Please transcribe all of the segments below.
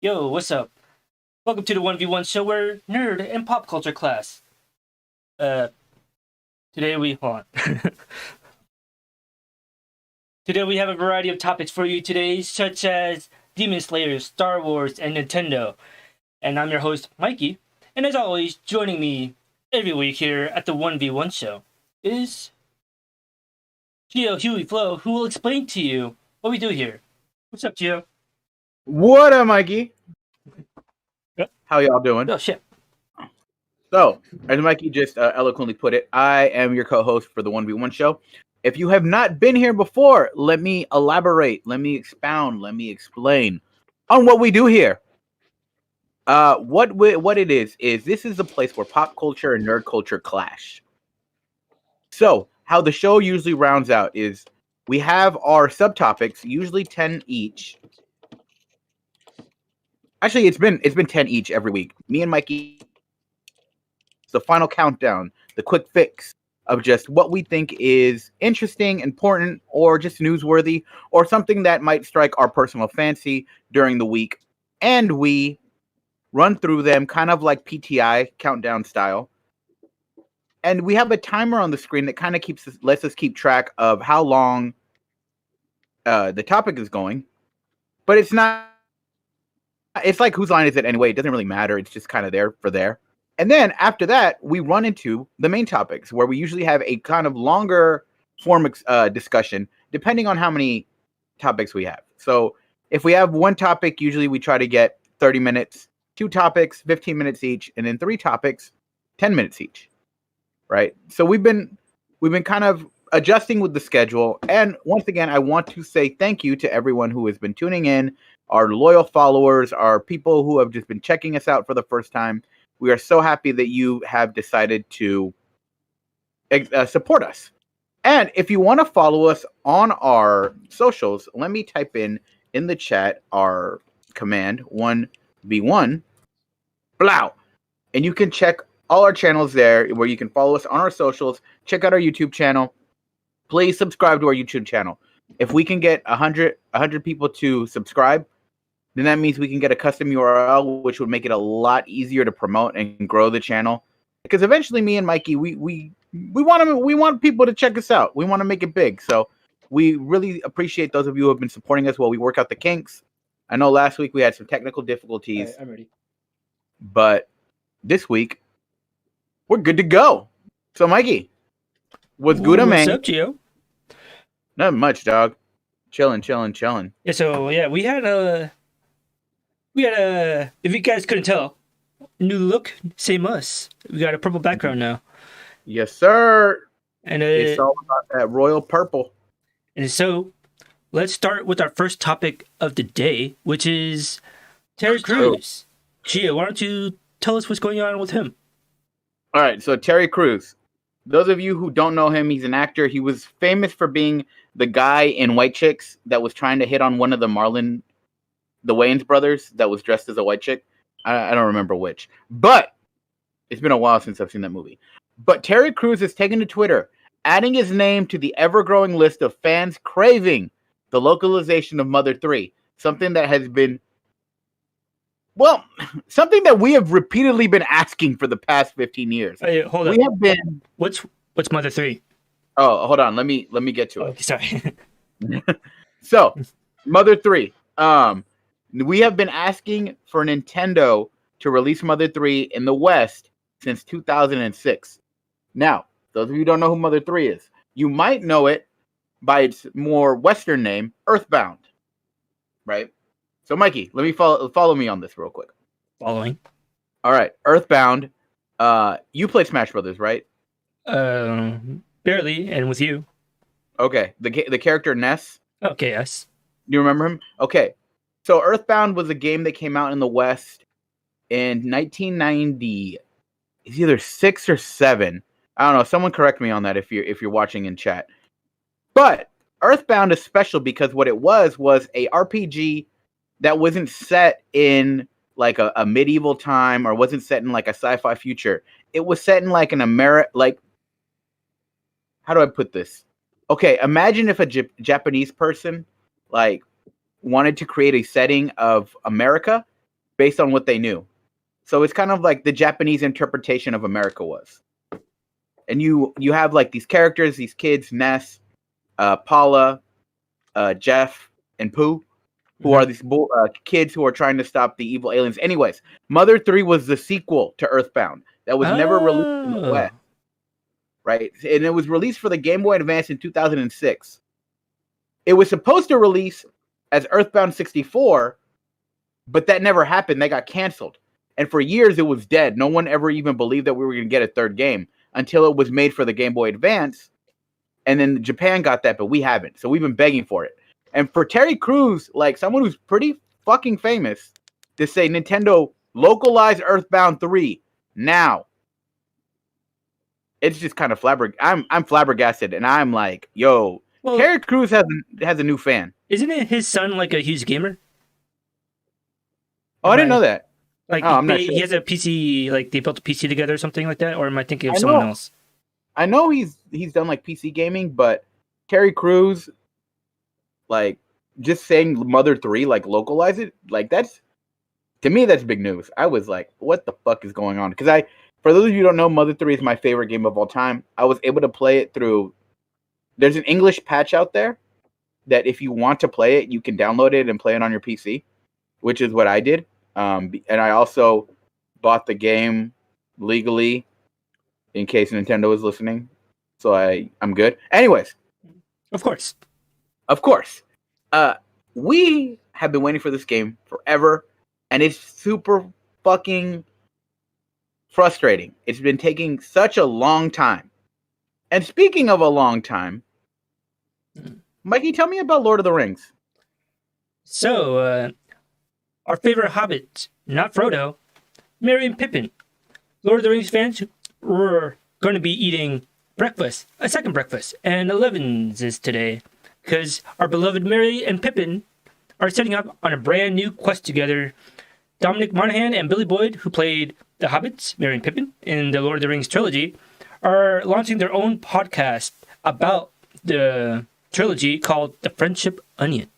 Yo, what's up? Welcome to the 1v1 show where nerd and pop culture class. Today we hold on. Today we have a variety of topics for you today, such as Demon Slayer, Star Wars, and Nintendo. And I'm your host, Mikey. And as always, joining me every week here at the 1v1 show is Gio Huey Flo, who will explain to you what we do here. What's up, Gio? What up, Mikey? Yep. How y'all doing? Oh shit. So, as Mikey just eloquently put it, I am your co-host for the 1v1 show. If you have not been here before, let me elaborate, let me expound, let me explain on what we do here. What it is this is a place where pop culture and nerd culture clash. So, how the show usually rounds out is we have our subtopics, usually 10 each. Actually, it's been 10 each every week. Me and Mikey, the final countdown, the quick fix of just what we think is interesting, important, or just newsworthy, or something that might strike our personal fancy during the week. And we run through them kind of like PTI countdown style. And we have a timer on the screen that kind of lets us keep track of how long the topic is going. But it's not. It's like whose line is it anyway? It doesn't really matter. It's just kind of there for there. And then after that, we run into the main topics where we usually have a kind of longer form discussion, depending on how many topics we have. So if we have one topic, usually we try to get 30 minutes, 2 topics, 15 minutes each, and then 3 topics, 10 minutes each. Right. So we've been kind of adjusting with the schedule. And once again, I want to say thank you to everyone who has been tuning in, our loyal followers, our people who have just been checking us out for the first time. We are so happy that you have decided to support us. And if you want to follow us on our socials, let me type in the chat our command 1v1 blow, and you can check all our channels there where you can follow us on our socials. Check out our YouTube channel. Please subscribe to our YouTube channel. If we can get 100 people to subscribe, then that means we can get a custom URL, which would make it a lot easier to promote and grow the channel. Because eventually, me and Mikey, we want people to check us out. We want to make it big. So we really appreciate those of you who have been supporting us while we work out the kinks. I know last week we had some technical difficulties. Right, I'm ready. But this week, we're good to go. So, Mikey, what's good, man? What's up, Gio? Not much, dog. Chilling. Yeah, so yeah, we had a if you guys couldn't tell, new look, same us. We got a purple background now. Yes, sir. And it's all about that royal purple. And so let's start with our first topic of the day, which is Terry Crews. Gio, why don't you tell us what's going on with him? All right, so Terry Crews. Those of you who don't know him, he's an actor. He was famous for being the guy in White Chicks that was trying to hit on one of the Wayans brothers that was dressed as a white chick. I don't remember which. But it's been a while since I've seen that movie. But Terry Crews has taken to Twitter, adding his name to the ever-growing list of fans craving the localization of Mother 3. Something that has been... Well, something that we have repeatedly been asking for the past 15 years. Hey, hold on. We have been... What's Mother 3? Oh, hold on. Let me get to it. Okay, sorry. So, Mother 3. We have been asking for Nintendo to release Mother 3 in the West since 2006. Now, those of you who don't know who Mother 3 is, you might know it by its more Western name, Earthbound. Right? So, Mikey, let me follow me on this real quick. Following. All right, Earthbound. You played Smash Brothers, right? Barely, and with you. Okay, the character Ness. Okay, yes. Do you remember him? Okay, so Earthbound was a game that came out in the West in 1990. It's either 6 or 7. I don't know. Someone correct me on that if you're watching in chat. But Earthbound is special because what it was a RPG that wasn't set in like a medieval time or wasn't set in like a sci-fi future. It was set in like an how do I put this? Okay, imagine if a Japanese person like wanted to create a setting of America based on what they knew. So it's kind of like the Japanese interpretation of America was. And you have like these characters, these kids, Ness, Paula, Jeff, and Pooh, who are these kids who are trying to stop the evil aliens. Anyways, Mother 3 was the sequel to Earthbound that was never released in the West. Right? And it was released for the Game Boy Advance in 2006. It was supposed to release as Earthbound 64, but that never happened. They got canceled. And for years, it was dead. No one ever even believed that we were going to get a third game until it was made for the Game Boy Advance. And then Japan got that, but we haven't. So we've been begging for it. And for Terry Crews, like someone who's pretty fucking famous, to say Nintendo localize Earthbound 3 now. It's just kind of I'm flabbergasted, and I'm like, yo, well, Terry Crews has a new fan. Isn't it his son like a huge gamer? Oh, I didn't know that. Like, I'm not sure. He has a PC, like they built a PC together or something like that, or am I thinking of someone else? I know he's done like PC gaming, but Terry Crews, like just saying Mother 3, like localize it, like that's, to me, that's big news. I was like, what the fuck is going on? Because for those of you who don't know, Mother 3 is my favorite game of all time. I was able to play it through, there's an English patch out there that if you want to play it, you can download it and play it on your PC, which is what I did. And I also bought the game legally in case Nintendo is listening. So I'm good. Anyways. Of course. We have been waiting for this game forever, and it's super fucking frustrating. It's been taking such a long time. And speaking of a long time, Mikey, tell me about Lord of the Rings. So, our favorite hobbit, not Frodo, Merry and Pippin. Lord of the Rings fans were going to be eating breakfast, a second breakfast, and 11s is today, because our beloved Merry and Pippin are setting up on a brand new quest together. Dominic Monaghan and Billy Boyd, who played the hobbits, Merry and Pippin, in the Lord of the Rings trilogy, are launching their own podcast about the trilogy called The Friendship Onion.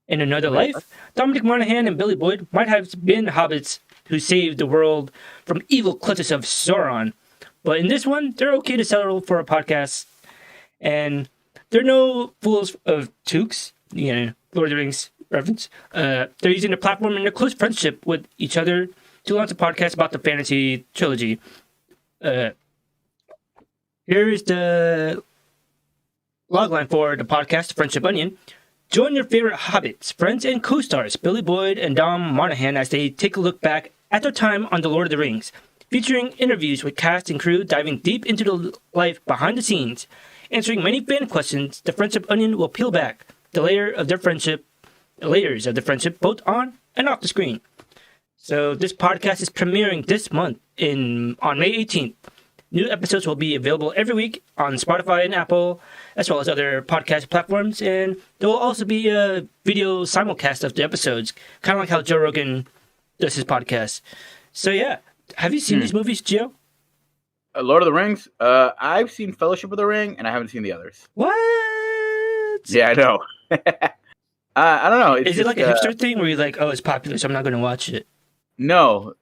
In another life, Dominic Monaghan and Billy Boyd might have been hobbits who saved the world from evil Cletus of Sauron. But in this one, they're okay to settle for a podcast. And they're no fools of toques, Lord of the Rings reference. They're using their platform and their close friendship with each other to launch a podcast about the fantasy trilogy. Here's the logline for the podcast, Friendship Onion. Join your favorite hobbits, friends, and co-stars, Billy Boyd and Dom Monaghan, as they take a look back at their time on The Lord of the Rings, featuring interviews with cast and crew diving deep into the life behind the scenes. Answering many fan questions, the Friendship Onion will peel back the layers of the friendship, both on and off the screen. So this podcast is premiering this month on May 18th. New episodes will be available every week on Spotify and Apple, as well as other podcast platforms, and there will also be a video simulcast of the episodes, kind of like how Joe Rogan does his podcast. So yeah, have you seen these movies, Gio? Lord of the Rings? I've seen Fellowship of the Ring, and I haven't seen the others. What? Yeah, I know. I don't know. Is it like a hipster thing where you're like, oh, it's popular, so I'm not going to watch it? No,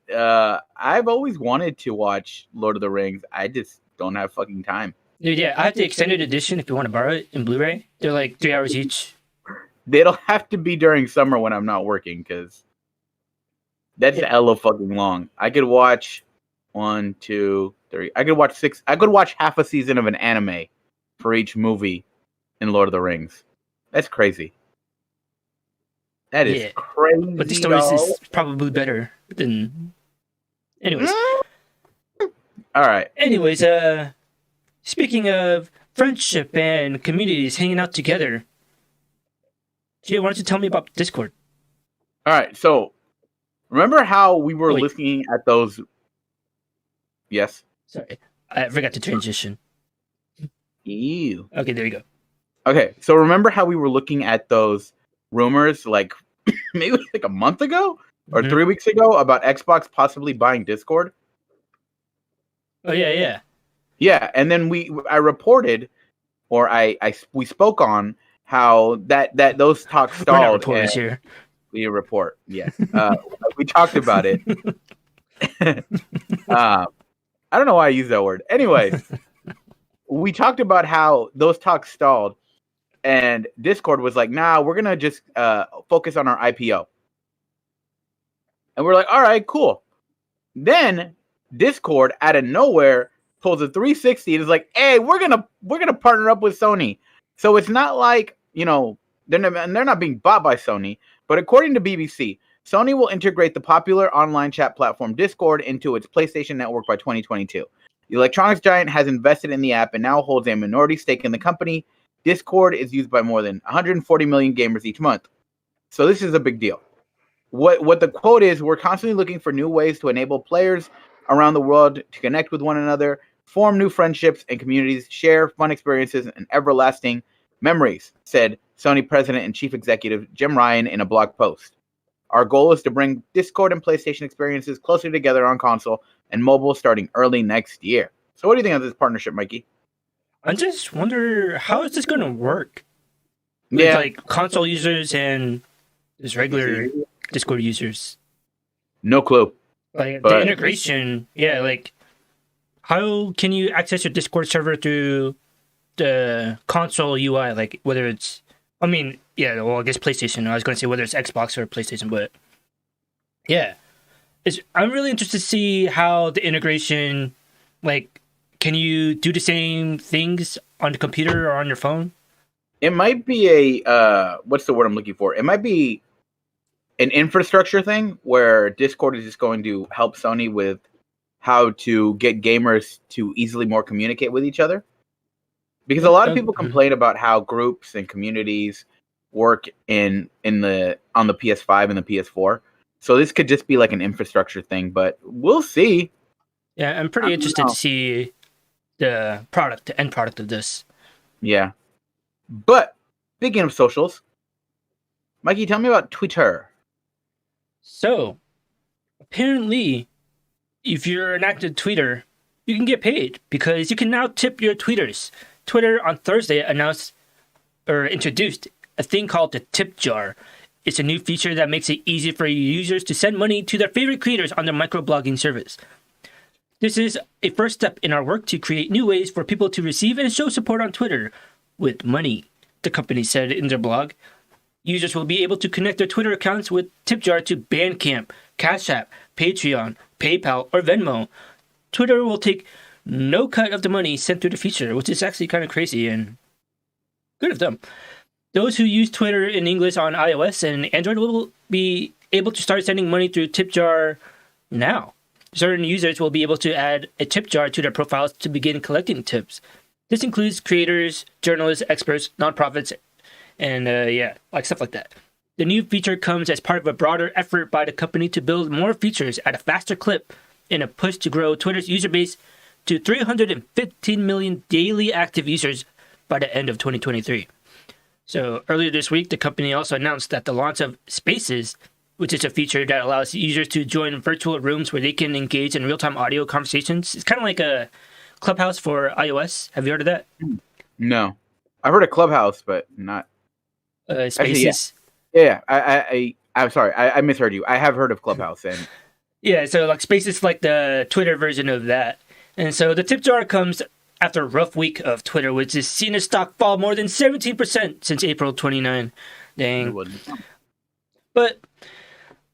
I've always wanted to watch Lord of the Rings. I just don't have fucking time. Dude, yeah, I have the extended edition if you want to borrow it in Blu-ray. They're like 3 hours each. It'll have to be during summer when I'm not working, because that's hella fucking long. I could watch 1, 2, 3. I could watch 6. I could watch half a season of an anime for each movie in Lord of the Rings. That's crazy. That is crazy. But the stories is probably better than. Anyways. All right. Anyways, speaking of friendship and communities hanging out together, Jay, why don't you tell me about Discord? All right. So, remember how we were looking at those? Yes. Sorry, I forgot to transition. Ew. Okay, there you go. Okay, so remember how we were looking at those rumors like maybe like a month ago or 3 weeks ago about Xbox possibly buying Discord? Oh yeah. Yeah, and then I reported, or we spoke on how that those talks stalled. We're not reporters here. We report, yes. We talked about it. I don't know why I use that word. Anyways, we talked about how those talks stalled. And Discord was like, nah, we're going to just focus on our IPO. And we're like, all right, cool. Then Discord, out of nowhere, pulls a 360 and is like, hey, we're gonna partner up with Sony. So it's not like, they're not being bought by Sony. But according to BBC, Sony will integrate the popular online chat platform Discord into its PlayStation Network by 2022. The electronics giant has invested in the app and now holds a minority stake in the company. Discord is used by more than 140 million gamers each month. So this is a big deal. What the quote is, we're constantly looking for new ways to enable players around the world to connect with one another, form new friendships and communities, share fun experiences and everlasting memories, said Sony President and Chief Executive Jim Ryan in a blog post. Our goal is to bring Discord and PlayStation experiences closer together on console and mobile starting early next year. So what do you think of this partnership, Mikey? I just wonder, how is this going to work? With, like, console users and just regular Discord users. No clue. Like, the integration, like, how can you access your Discord server through the console UI? Like, whether it's, I guess PlayStation. I was going to say whether it's Xbox or PlayStation, but yeah. I'm really interested to see how the integration, like, can you do the same things on the computer or on your phone? It might be a, what's the word I'm looking for? It might be an infrastructure thing where Discord is just going to help Sony with how to get gamers to easily more communicate with each other. Because a lot of people complain about how groups and communities work on the PS5 and the PS4. So this could just be like an infrastructure thing, but we'll see. Yeah, I'm pretty interested to see the end product of this. Yeah. But speaking of socials, Mikey, tell me about Twitter. So, apparently, if you're an active tweeter, you can get paid because you can now tip your tweeters. Twitter on Thursday introduced a thing called the tip jar. It's a new feature that makes it easy for users to send money to their favorite creators on their microblogging service. This is a first step in our work to create new ways for people to receive and show support on Twitter with money, the company said in their blog. Users will be able to connect their Twitter accounts with TipJar to Bandcamp, Cash App, Patreon, PayPal, or Venmo. Twitter will take no cut of the money sent through the feature, which is actually kind of crazy and good of them. Those who use Twitter in English on iOS and Android will be able to start sending money through TipJar now. Certain users will be able to add a tip jar to their profiles to begin collecting tips. This includes creators, journalists, experts, nonprofits, and stuff like that. The new feature comes as part of a broader effort by the company to build more features at a faster clip in a push to grow Twitter's user base to 315 million daily active users by the end of 2023. So earlier this week, the company also announced that the launch of Spaces, which is a feature that allows users to join virtual rooms where they can engage in real-time audio conversations. It's kind of like a Clubhouse for iOS. Have you heard of that? No. I've heard of Clubhouse, but not... Spaces? Actually, yeah. I'm sorry. I misheard you. I have heard of Clubhouse. And yeah, so like Spaces is like the Twitter version of that. And so the tip jar comes after a rough week of Twitter, which has seen its stock fall more than 17% since April 29. Dang. But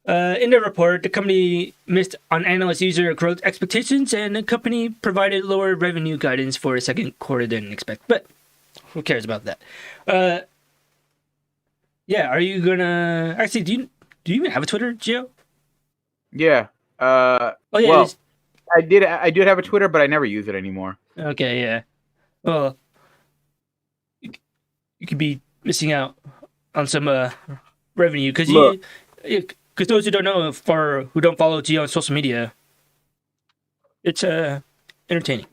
in the report, the company missed on analyst user growth expectations, and the company provided lower revenue guidance for a second quarter than expected. But who cares about that? Are you gonna actually? Do you even have a Twitter, Gio? Yeah. Well, I did have a Twitter, but I never use it anymore. Okay, yeah. Well, you could be missing out on some revenue because those who don't know, for who don't follow Gio on social media, it's entertaining.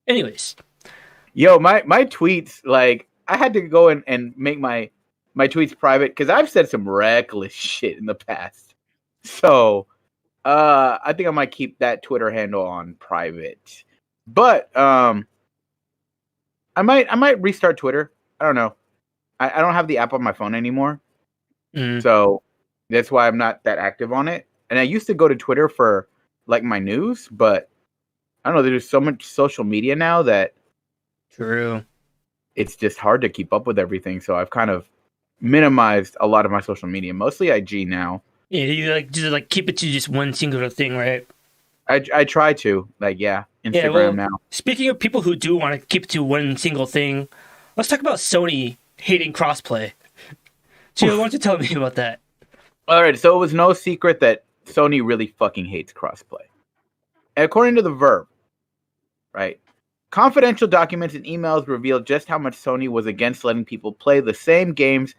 Anyways, yo, my tweets, like I had to go and make my tweets private because I've said some reckless shit in the past. So I think I might keep that Twitter handle on private. But I might restart Twitter. I don't know. I don't have the app on my phone anymore. So that's why I'm not that active on it. And I used to go to Twitter for like my news, but I don't know, there's so much social media now that true. It's just hard to keep up with everything. So I've kind of minimized a lot of my social media, mostly IG now. Yeah, you just keep it to just one singular thing, right? I try to, Instagram now. Speaking of people who do want to keep it to one single thing, let's talk about Sony hating crossplay. Gio, why don't you tell me about that? All right, so it was no secret that Sony really fucking hates crossplay. According to The Verb, right? Confidential documents and emails revealed just how much Sony was against letting people play the same games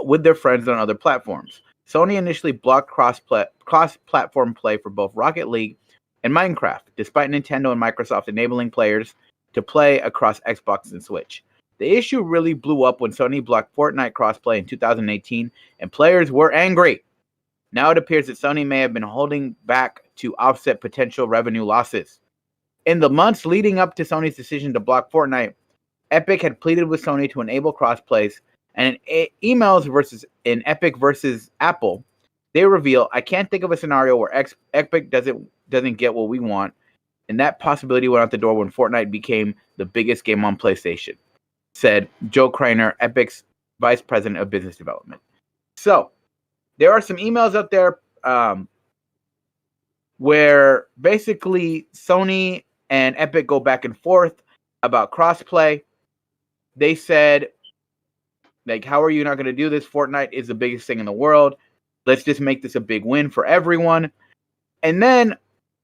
with their friends on other platforms. Sony initially blocked cross-platform play for both Rocket League and Minecraft, despite Nintendo and Microsoft enabling players to play across Xbox and Switch. The issue really blew up when Sony blocked Fortnite crossplay in 2018, and players were angry. Now it appears that Sony may have been holding back to offset potential revenue losses. In the months leading up to Sony's decision to block Fortnite, Epic had pleaded with Sony to enable crossplays, and in emails in Epic versus Apple, they reveal, "I can't think of a scenario where Epic doesn't get what we want," and that possibility went out the door when Fortnite became the biggest game on PlayStation, said Joe Kreiner, Epic's vice president of business development. So, there are some emails out there where basically Sony and Epic go back and forth about crossplay. They said, like, how are you not going to do this? Fortnite is the biggest thing in the world. Let's just make this a big win for everyone. And then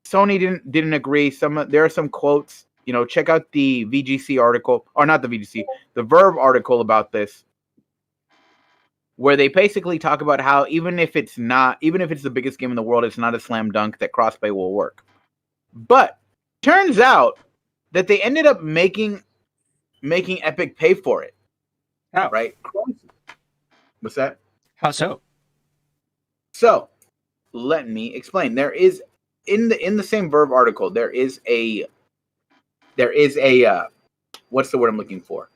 Sony didn't agree. There are some quotes. Check out the VGC article, or not the VGC, the Verve article about this, where they basically talk about how even if it's the biggest game in the world, it's not a slam dunk that crossplay will work. But turns out that they ended up making Epic pay for it. How? Right? What's that? How so? So, let me explain. There is in the same Verve article, there is a what's the word I'm looking for?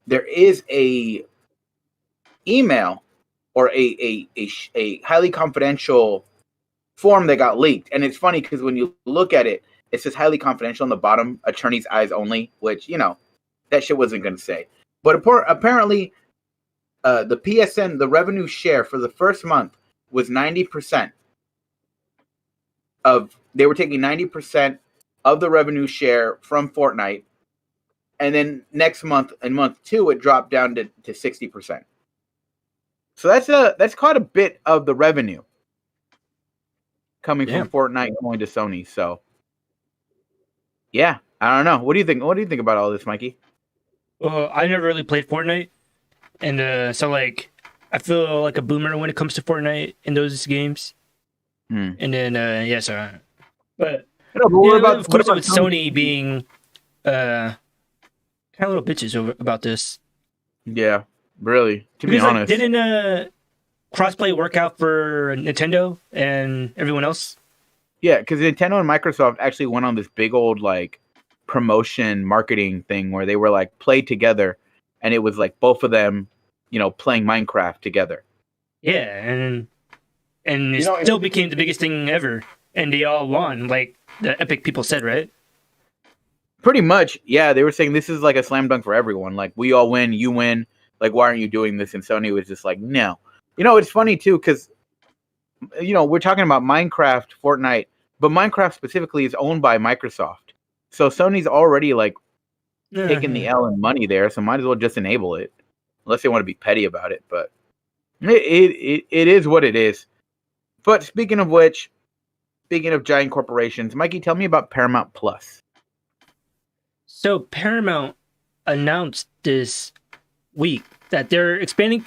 There is a email or a highly confidential form that got leaked, and it's funny because when you look at it, it says highly confidential on the bottom, attorney's eyes only, which that shit wasn't going to say. But apparently, the PSN, the revenue share for the first month was 90%. They were taking 90% of the revenue share from Fortnite, and then next month, in month 2, it dropped down to 60%. So that's quite a bit of the revenue coming from Fortnite going to Sony. So, yeah, I don't know. What do you think? What do you think about all this, Mikey? Well, I never really played Fortnite, and so I feel like a boomer when it comes to Fortnite and those games. And then but of course, with Sony being kind of little bitches about this. Yeah, really. To be honest, didn't crossplay work out for Nintendo and everyone else? Yeah, because Nintendo and Microsoft actually went on this big old promotion marketing thing where they were played together, and it was both of them, playing Minecraft together. Yeah, and it still became the biggest thing ever, and they all won, like the Epic people said, right? Pretty much, yeah. They were saying this is like a slam dunk for everyone. We all win, you win. Why aren't you doing this? And Sony was just like, no. It's funny too because we're talking about Minecraft, Fortnite, but Minecraft specifically is owned by Microsoft. So Sony's already taking the L in money there, so might as well just enable it, unless they want to be petty about it. But it is what it is. But speaking of giant corporations, Mikey, tell me about Paramount Plus. So Paramount announced this week that they're expand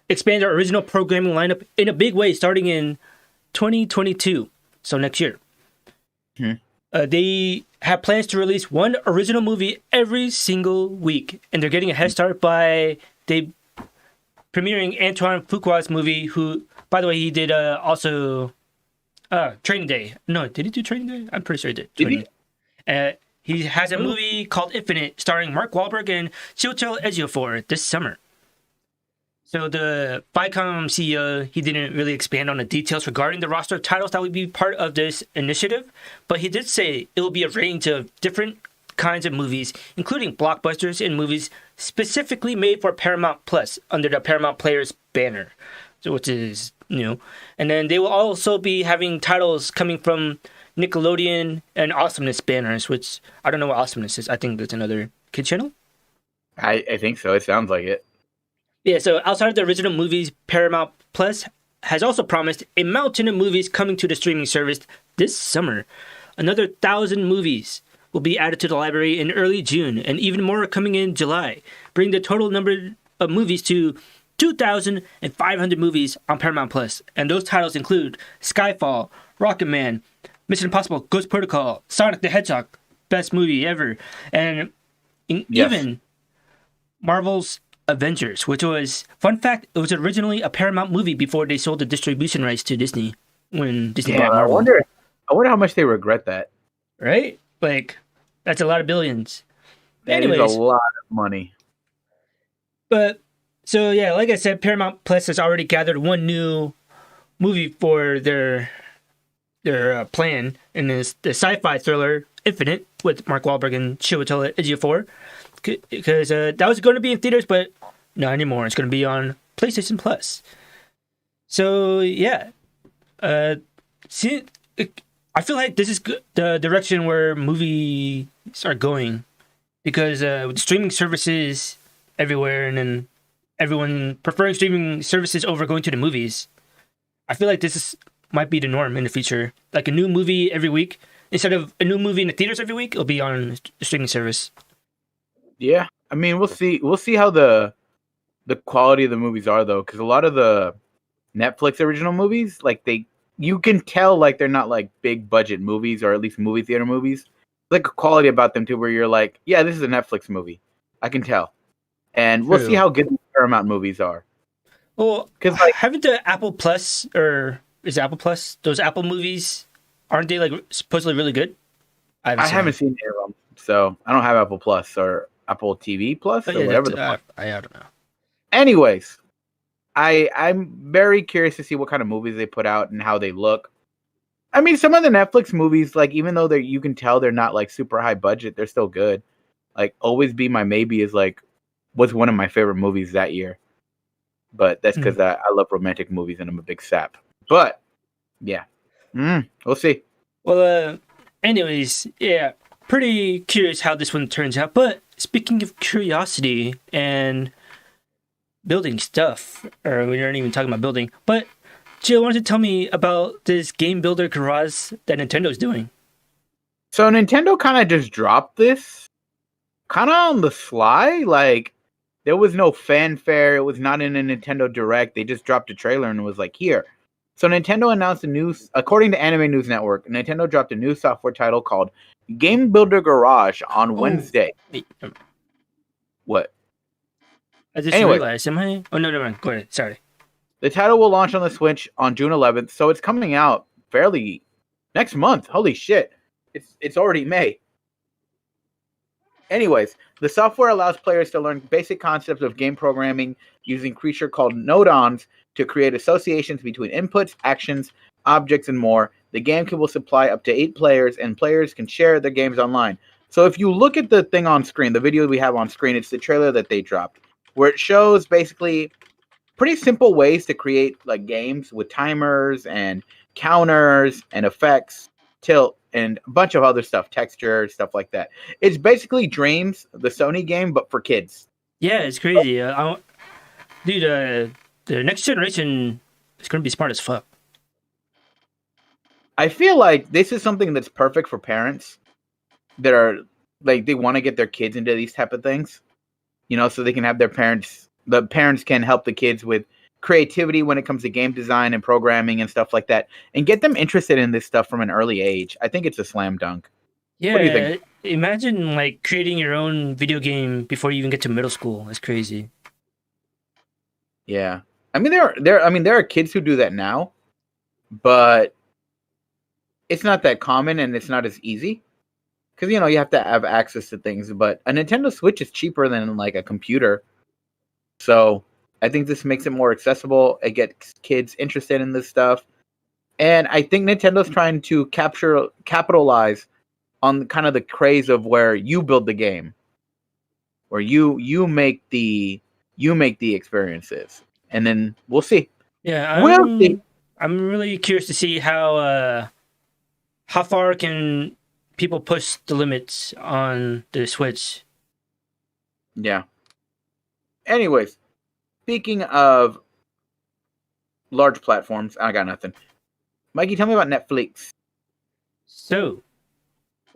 their original programming lineup in a big way starting in 2022, so next year. They have plans to release one original movie every single week, and they're getting a head start by premiering Antoine Fuqua's movie, who, by the way, he did also Training Day. No, did he do Training Day? I'm pretty sure he did. Did he? He has a movie called Infinite, starring Mark Wahlberg and Chiwetel Ejiofor this summer. So the Viacom CEO, he didn't really expand on the details regarding the roster of titles that would be part of this initiative, but he did say it will be a range of different kinds of movies, including blockbusters and movies specifically made for Paramount Plus under the Paramount Players banner, which is new. And then they will also be having titles coming from Nickelodeon and Awesomeness banners, which I don't know what Awesomeness is. I think that's another kid channel. I think so. It sounds like it. Yeah, so outside of the original movies, Paramount Plus has also promised a mountain of movies coming to the streaming service this summer. Another 1,000 movies will be added to the library in early June, and even more are coming in July, bringing the total number of movies to 2,500 movies on Paramount Plus. And those titles include Skyfall, Rocket Man, Mission Impossible, Ghost Protocol, Sonic the Hedgehog, best movie ever, and even Marvel's Avengers, which was, fun fact, it was originally a Paramount movie before they sold the distribution rights to Disney when Disney bought Marvel. I wonder how much they regret that. Right? Like, that's a lot of billions. Anyways, a lot of money. But, so yeah, like I said, Paramount Plus has already gathered one new movie for their plan, and it's the sci-fi thriller Infinite with Mark Wahlberg and Chiwetel Ejiofor. Because that was going to be in theaters, but not anymore. It's going to be on PlayStation Plus. So yeah, see, I feel like this is the direction where movies are going, because with streaming services everywhere, and then everyone preferring streaming services over going to the movies, I feel like might be the norm in the future. Like a new movie every week, instead of a new movie in the theaters every week, it'll be on the streaming service. Yeah, I mean, we'll see. We'll see how the quality of the movies are, though, because a lot of the Netflix original movies, like you can tell like they're not like big budget movies, or at least movie theater movies. There's like a quality about them too, where you're like, yeah, this is a Netflix movie. I can tell, and we'll see how good the Paramount movies are. Well, because like, haven't the Apple Plus, or is it Apple Plus, those Apple movies, aren't they like supposedly really good? I haven't seen any of them, so I don't have Apple Plus or Apple TV Plus, or whatever the fuck. I don't know. Anyways, I'm very curious to see what kind of movies they put out and how they look. I mean, some of the Netflix movies, like, even though you can tell they're not like super high budget, they're still good. Like, Always Be My Maybe was one of my favorite movies that year. But that's because I love romantic movies and I'm a big sap. But yeah, we'll see. Well, anyways, yeah, pretty curious how this one turns out. But speaking of curiosity and building stuff, or we aren't even talking about building, but Jill wanted to tell me about this game builder garage that Nintendo's doing. So Nintendo kind of just dropped this kind of on the sly. Like, there was no fanfare. It was not in a Nintendo Direct. They just dropped a trailer and was like, here. So Nintendo announced according to Anime News Network, Nintendo dropped a new software title called Game Builder Garage on Wednesday. Wait. What? I just realized, am I? Oh, no, never mind. Go ahead. Sorry. The title will launch on the Switch on June 11th, so it's coming out fairly next month. Holy shit. It's already May. Anyways, the software allows players to learn basic concepts of game programming using a creature called nodons to create associations between inputs, actions, objects, and more. The game will supply up to 8 players, and players can share their games online. So if you look at the thing on screen, the video we have on screen, it's the trailer that they dropped, where it shows basically pretty simple ways to create like games with timers and counters and effects, tilt, and a bunch of other stuff, texture, stuff like that. It's basically Dreams, the Sony game, but for kids. Yeah, it's crazy. Dude, the next generation is going to be smart as fuck. I feel like this is something that's perfect for parents that are like, they want to get their kids into these type of things, you know, so they can have the parents can help the kids with creativity when it comes to game design and programming and stuff like that, and get them interested in this stuff from an early age. I think it's a slam dunk. Yeah, what do you think? Imagine like creating your own video game before you even get to middle school. That's crazy. Yeah, I mean there are kids who do that now, but it's not that common and it's not as easy because, you know, you have to have access to things. But a Nintendo Switch is cheaper than like a computer, so I think this makes it more accessible. It gets kids interested in this stuff. And I think Nintendo's trying to capitalize on kind of the craze of where you build the game, where you make the experiences. And then we'll see. Yeah, I'm really curious to see how far can people push the limits on the Switch. Yeah. Anyways, Speaking of large platforms, I got nothing. Mikey, tell me about Netflix. So,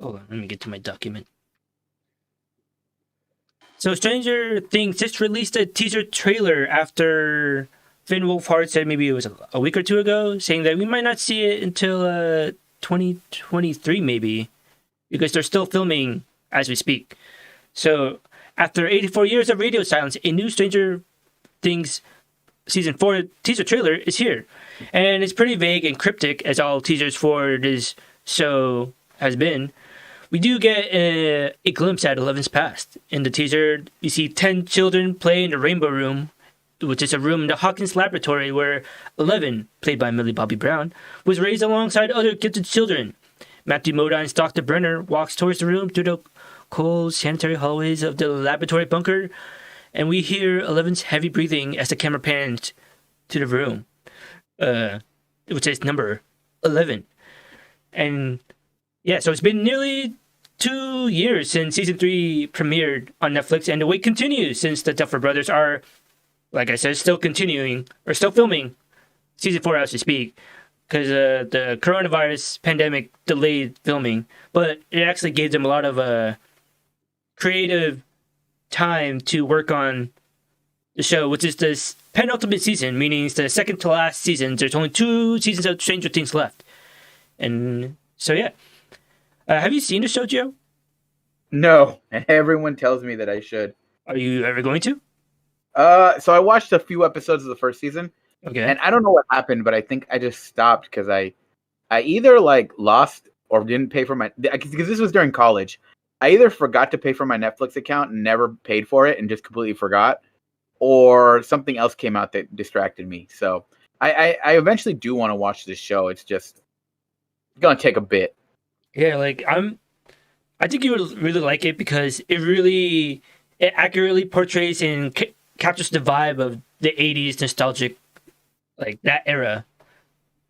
hold on, let me get to my document. So, Stranger Things just released a teaser trailer after Finn Wolfhard said maybe it was a week or two ago, saying that we might not see it until 2023, maybe, because they're still filming as we speak. So, after 84 years of radio silence, a new Stranger Things season 4 teaser trailer is here. And it's pretty vague and cryptic, as all teasers for this show has been. We do get a glimpse at Eleven's past. In the teaser, you see 10 children play in the Rainbow Room, which is a room in the Hawkins laboratory where Eleven, played by Millie Bobby Brown, was raised alongside other gifted children. Matthew Modine's Dr. Brenner walks towards the room through the cold sanitary hallways of the laboratory bunker, and we hear Eleven's heavy breathing as the camera pans to the room, which is number 11. And yeah, so it's been nearly 2 years since season 3 premiered on Netflix, and the wait continues since the Duffer Brothers are, like I said, still filming season 4 as we speak, because the coronavirus pandemic delayed filming, but it actually gave them a lot of creative time to work on the show, which is the penultimate season, meaning it's the second to last season. There's only 2 seasons of Stranger Things left. And so, yeah. Have you seen the show, Joe? No, and everyone tells me that I should. Are you ever going to? So I watched a few episodes of the first season. Okay. And I don't know what happened, but I think I just stopped because I either like lost or didn't pay for my, because this was during college. I either forgot to pay for my Netflix account and never paid for it and just completely forgot, or something else came out that distracted me. So I eventually do want to watch this show. It's just gonna take a bit. Yeah, like I think you would really like it because it accurately portrays and captures the vibe of the 80s nostalgic, like that era.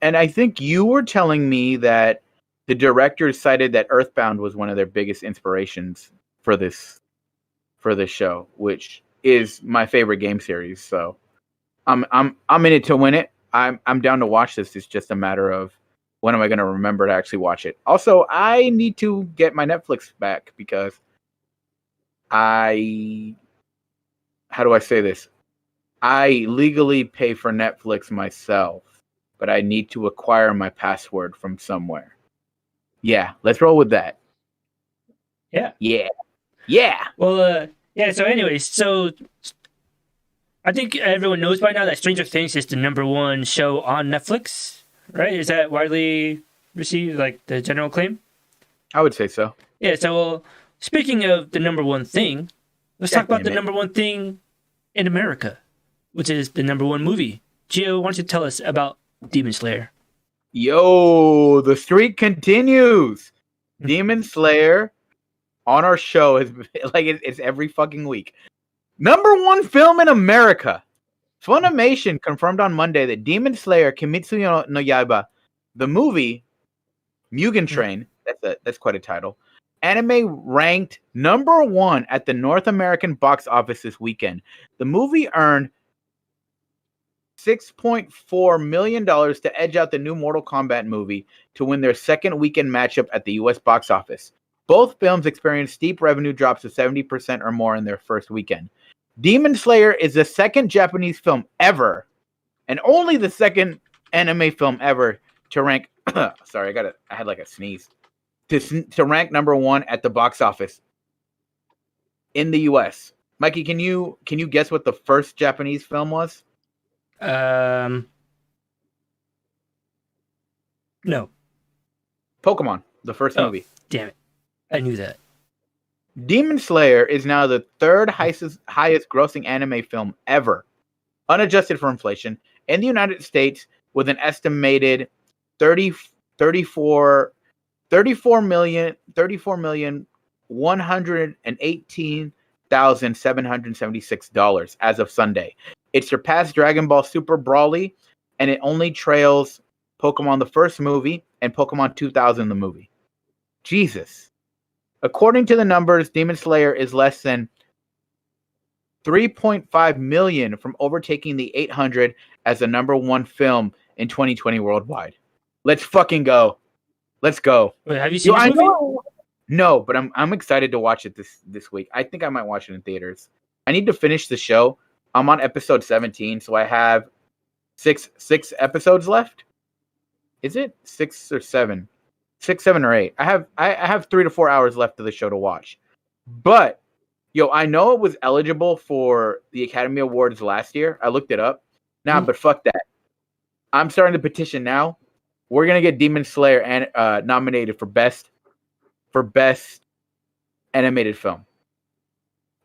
And I think you were telling me that the directors cited that Earthbound was one of their biggest inspirations for this show, which is my favorite game series. So I'm in it to win it. I'm down to watch this. It's just a matter of when am I going to remember to actually watch it. Also, I need to get my Netflix back because how do I say this? I legally pay for Netflix myself, but I need to acquire my password from somewhere. Yeah, let's roll with that. Yeah. Well, yeah. So, anyways, I think everyone knows by now that Stranger Things is the #1 show on Netflix, right? Is that widely received, like the general acclaim? I would say so. Yeah. So, speaking of the #1 thing, let's talk about the #1 thing in America, which is the #1 movie. Gio, why don't you tell us about Demon Slayer? Yo, the streak continues. Demon Slayer on our show is like it's every fucking week. #1 film in America. Funimation confirmed on Monday that Demon Slayer Kimetsu no Yaiba, the movie Mugen Train, that's quite a title, anime ranked #1 at the North American box office this weekend. The movie earned $6.4 million to edge out the new Mortal Kombat movie to win their second weekend matchup at the U.S. box office. Both films experienced steep revenue drops of 70% or more in their first weekend. Demon Slayer is the second Japanese film ever, and only the second anime film ever to rank. Sorry, I had like a sneeze. To rank #1 at the box office in the U.S. Mikey, can you guess what the first Japanese film was? No. Pokemon, the first movie. Damn it. I knew that. Demon Slayer is now the third highest grossing anime film ever, unadjusted for inflation, in the United States, with an estimated 34,118,776 as of Sunday. It surpassed Dragon Ball Super Broly, and it only trails Pokemon the first movie and Pokemon 2000 the movie. Jesus. According to the numbers, Demon Slayer is less than 3.5 million from overtaking the 800 as the number one film in 2020 worldwide. Let's fucking go. Let's go. Wait, have you seen this movie? Know. No, but I'm excited to watch it this week. I think I might watch it in theaters. I need to finish the show. I'm on episode 17, so I have six episodes left. Is it 6 or 7? 6, 7, or 8. I have 3 to 4 hours left of the show to watch. But I know it was eligible for the Academy Awards last year. I looked it up. But fuck that. I'm starting the petition now. We're gonna get Demon Slayer and nominated for best animated film.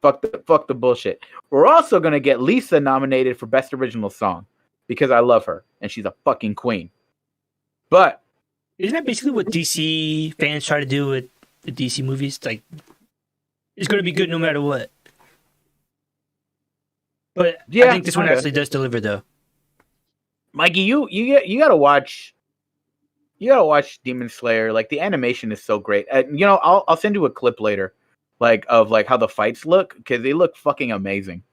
Fuck the bullshit. We're also gonna get Lisa nominated for best original song because I love her and she's a fucking queen. But isn't that basically what DC fans try to do with the DC movies? Like, it's going to be good no matter what. But yeah, I think this one actually does deliver, though. Mikey, you gotta watch. You gotta watch Demon Slayer. Like, the animation is so great. I'll send you a clip later, of how the fights look, because they look fucking amazing.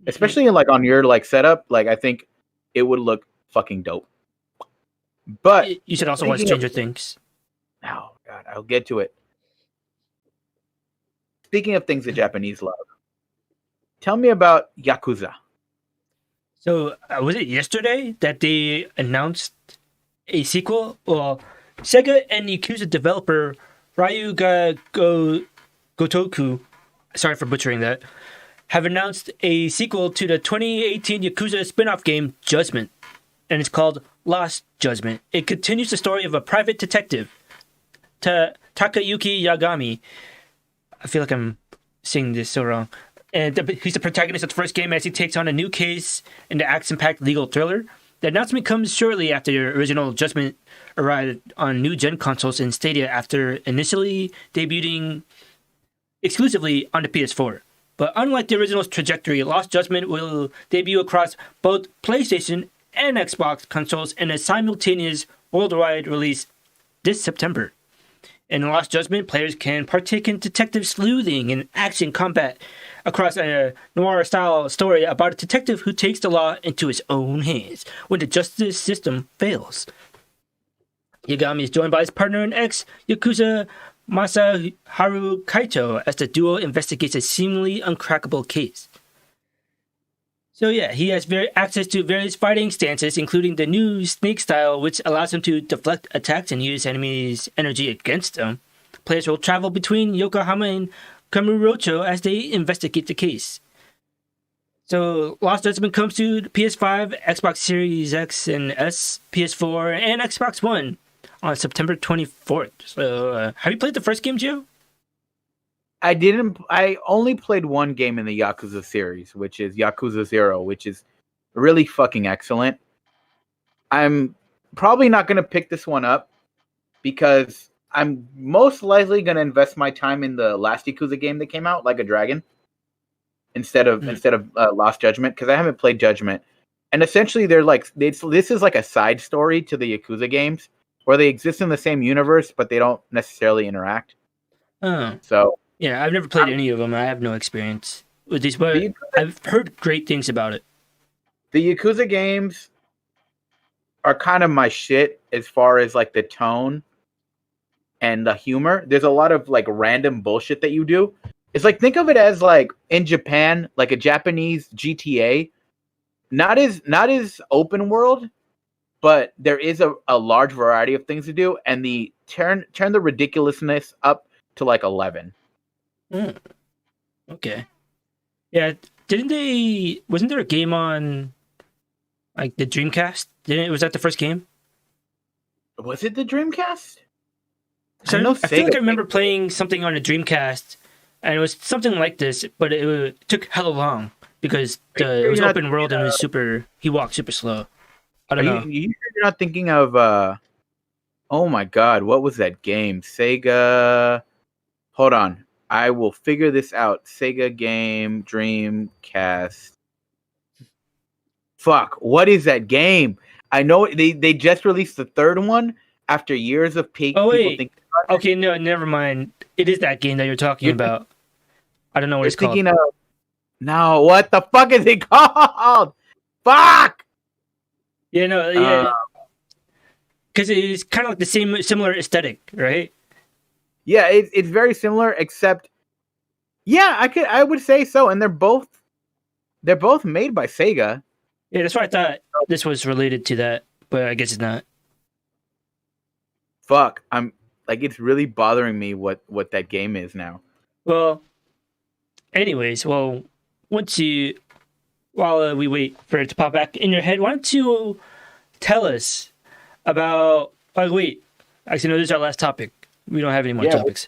Especially on your setup. I think it would look fucking dope. But you should also watch Stranger Things. Oh God, I'll get to it. Speaking of things the Japanese love, tell me about Yakuza. So was it yesterday that they announced a sequel? Well, Sega and Yakuza developer Ryuga Gotoku, sorry for butchering that, have announced a sequel to the 2018 Yakuza spin-off game Judgment, and it's called Lost Judgment. It continues the story of a private detective, Takayuki Yagami. I feel like I'm saying this so wrong. And he's the protagonist of the first game as he takes on a new case in the action-packed legal thriller. The announcement comes shortly after the original Judgment arrived on new-gen consoles in Stadia after initially debuting exclusively on the PS4. But unlike the original's trajectory, Lost Judgment will debut across both PlayStation and Xbox consoles in a simultaneous worldwide release this September. In Lost Judgment, players can partake in detective sleuthing and action combat across a noir-style story about a detective who takes the law into his own hands when the justice system fails. Yagami is joined by his partner in ex-Yakuza Masaharu Kaito as the duo investigates a seemingly uncrackable case. So yeah, he has access to various fighting stances, including the new Snake style, which allows him to deflect attacks and use enemies' energy against them. Players will travel between Yokohama and Kamurocho as they investigate the case. So Lost Judgment comes to PS5, Xbox Series X and S, PS4, and Xbox One on September 24th. So have you played the first game, Joe? I didn't. I only played one game in the Yakuza series, which is Yakuza 0, which is really fucking excellent. I'm probably not going to pick this one up because I'm most likely going to invest my time in the last Yakuza game that came out, Like a Dragon, instead of Lost Judgment, because I haven't played Judgment. And essentially, this is like a side story to the Yakuza games, where they exist in the same universe, but they don't necessarily interact. Oh. So. Yeah, I've never played any of them. I have no experience with these, but I've heard great things about it. The Yakuza games are kind of my shit as far as the tone and the humor. There's a lot of random bullshit that you do. It's think of it as in Japan, a Japanese GTA. Not as open world, but there is a large variety of things to do, and the turn the ridiculousness up to 11. Okay. Yeah, wasn't there a game on the Dreamcast? Was that the first game? Was it the Dreamcast? So I feel like I remember playing something on a Dreamcast, and it was something like this, but it took hella long because it was open world and it was he walked super slow. I don't know. You're not thinking of oh my god, what was that game? Sega. Hold on. I will figure this out. Sega game, Dreamcast. Fuck, what is that game? I know they just released the third one after years of peak. Oh wait, okay, no, never mind. It is that game that you're talking about. I don't know what it's called. No, what the fuck is it called? Fuck! Yeah, no, yeah. Because it's kind of like the similar aesthetic, right? Yeah, it's very similar, except yeah, I would say so, and they're both made by Sega. Yeah, that's why I thought this was related to that, but I guess it's not. Fuck, I'm like it's really bothering me what that game is now. Well, anyways, well, while we wait for it to pop back in your head, why don't you tell us about? Oh wait, actually no, this is our last topic. We don't have any more topics.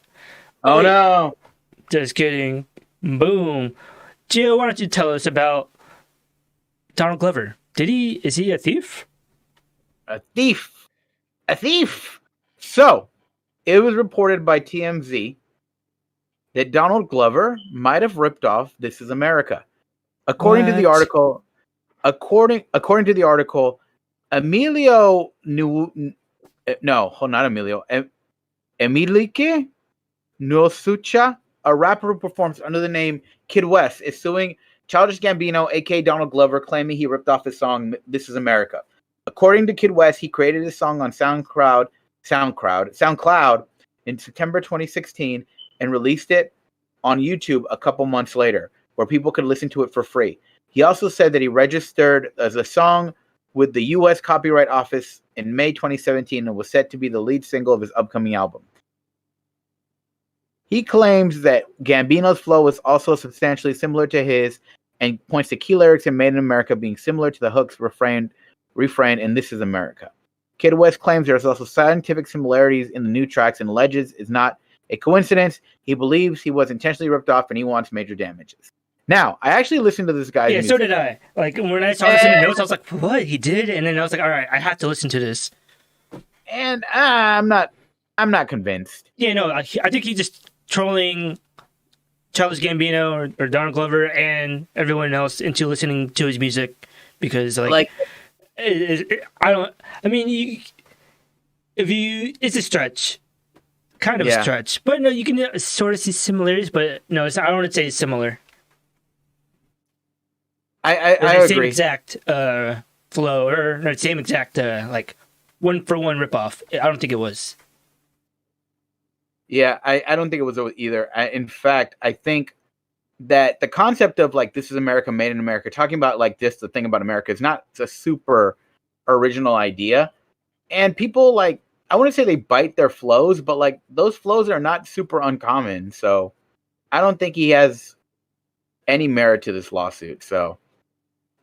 Oh wait. No! Just kidding. Boom, Jill. Why don't you tell us about Donald Glover? Is he a thief? A thief! A thief! So, it was reported by TMZ that Donald Glover might have ripped off This Is America. According to the article, Emilio Emilike Nosucha, a rapper who performs under the name Kid West, is suing Childish Gambino, aka Donald Glover, claiming he ripped off his song "This Is America." According to Kid West, he created his song on SoundCloud in September 2016 and released it on YouTube a couple months later, where people could listen to it for free. He also said that he registered as a song with the U.S. Copyright Office in May 2017 and was set to be the lead single of his upcoming album. He claims that Gambino's flow is also substantially similar to his and points to key lyrics in Made in America being similar to the hook's refrain in This Is America. Kid West claims there's also scientific similarities in the new tracks and alleges it's not a coincidence. He believes he was intentionally ripped off and he wants major damages. Now, I actually listened to this guy's music. So did I. Like, when I saw this in the notes, I was like, what? He did? And then I was like, all right, I have to listen to this. And I'm not convinced. Yeah, no, I think he's just trolling Childish Gambino or Donald Glover and everyone else into listening to his music because, it's a stretch. Kind of a stretch. But no, you can sort of see similarities, but no, I don't want to say it's similar. I agree. Same exact flow, or no, same exact one for one ripoff. I don't think it was. Yeah, I don't think it was either. In fact, I think that the concept of like This Is America, Made in America, talking about like this, the thing about America, is not a super original idea. And people I wouldn't say they bite their flows, but like those flows are not super uncommon. So I don't think he has any merit to this lawsuit. So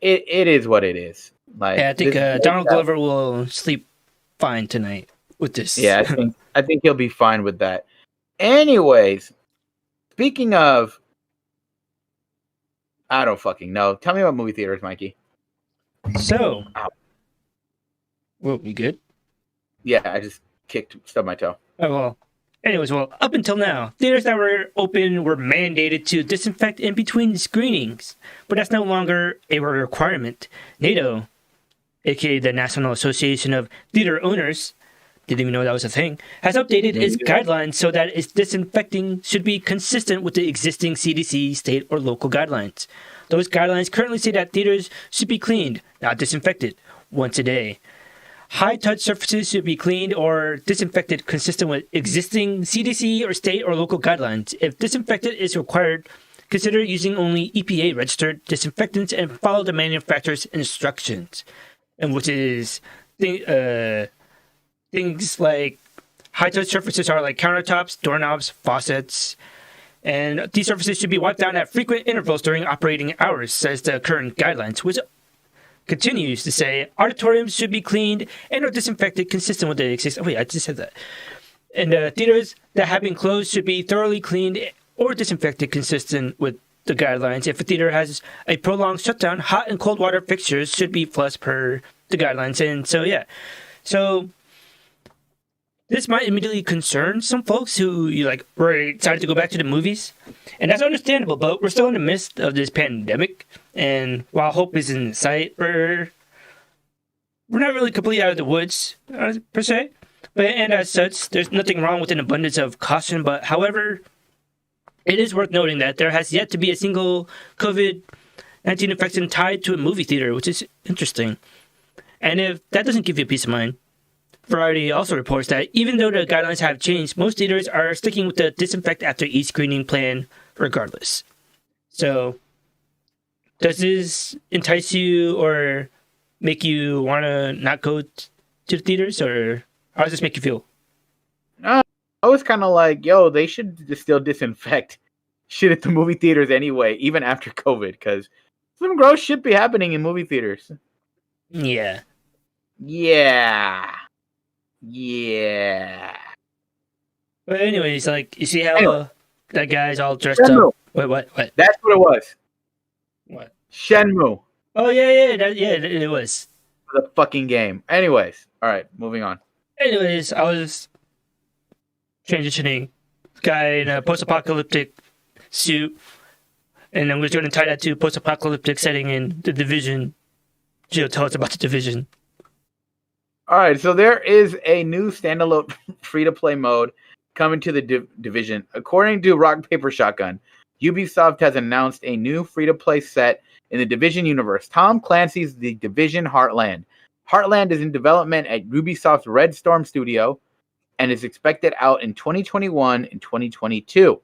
it is what it is. I think Donald Glover will sleep fine tonight with this. Yeah, I think he'll be fine with that. Anyways, speaking of, I don't fucking know. Tell me about movie theaters, Mikey. So, well, you good? Yeah, I just stubbed my toe. Oh, well. Anyways, up until now, theaters that were open were mandated to disinfect in between screenings, but that's no longer a requirement. NATO, aka the National Association of Theater Owners, didn't even know that was a thing, has updated its guidelines so that its disinfecting should be consistent with the existing CDC state or local guidelines. Those guidelines currently say that theaters should be cleaned, not disinfected, once a day. High-touch surfaces should be cleaned or disinfected consistent with existing CDC or state or local guidelines. If disinfectant is required, consider using only EPA-registered disinfectants and follow the manufacturer's instructions, and which is things like high-touch surfaces are like countertops, doorknobs, faucets, and these surfaces should be wiped down at frequent intervals during operating hours, says the current guidelines, which continues to say auditoriums should be cleaned and are disinfected consistent with the existing. Wait, I just said that. And theaters that have been closed should be thoroughly cleaned or disinfected consistent with the guidelines. If a theater has a prolonged shutdown, hot and cold water fixtures should be flushed per the guidelines. And so, yeah. So this might immediately concern some folks who were excited to go back to the movies. And that's understandable, but we're still in the midst of this pandemic. And while hope is in sight, we're not really completely out of the woods, per se. And as such, there's nothing wrong with an abundance of caution. But however, It is worth noting that there has yet to be a single COVID-19 infection tied to a movie theater, which is interesting. And if that doesn't give you peace of mind, Variety also reports that even though the guidelines have changed, most theaters are sticking with the disinfect after each screening plan regardless. So, does this entice you or make you want to not go to the theaters, or how does this make you feel? I was kind of like, yo, they should still disinfect shit at the movie theaters anyway, even after COVID, because some gross shit be happening in movie theaters. Yeah. But anyways, like, you see how that guy's all dressed Shenmue. up? What? That's what it was. What? Shenmue. Oh, yeah, it was. The fucking game. Anyways, all right, moving on. Anyways, I was transitioning. Guy in a post-apocalyptic suit, and I'm just going to tie that to post-apocalyptic setting in The Division. Jill, tell us about The Division. All right, so there is a new standalone free-to-play mode coming to the Division. According to Rock Paper Shotgun, Ubisoft has announced a new free-to-play set in the Division universe. Tom Clancy's The Division Heartland. Heartland is in development at Ubisoft's Red Storm Studio and is expected out in 2021 and 2022.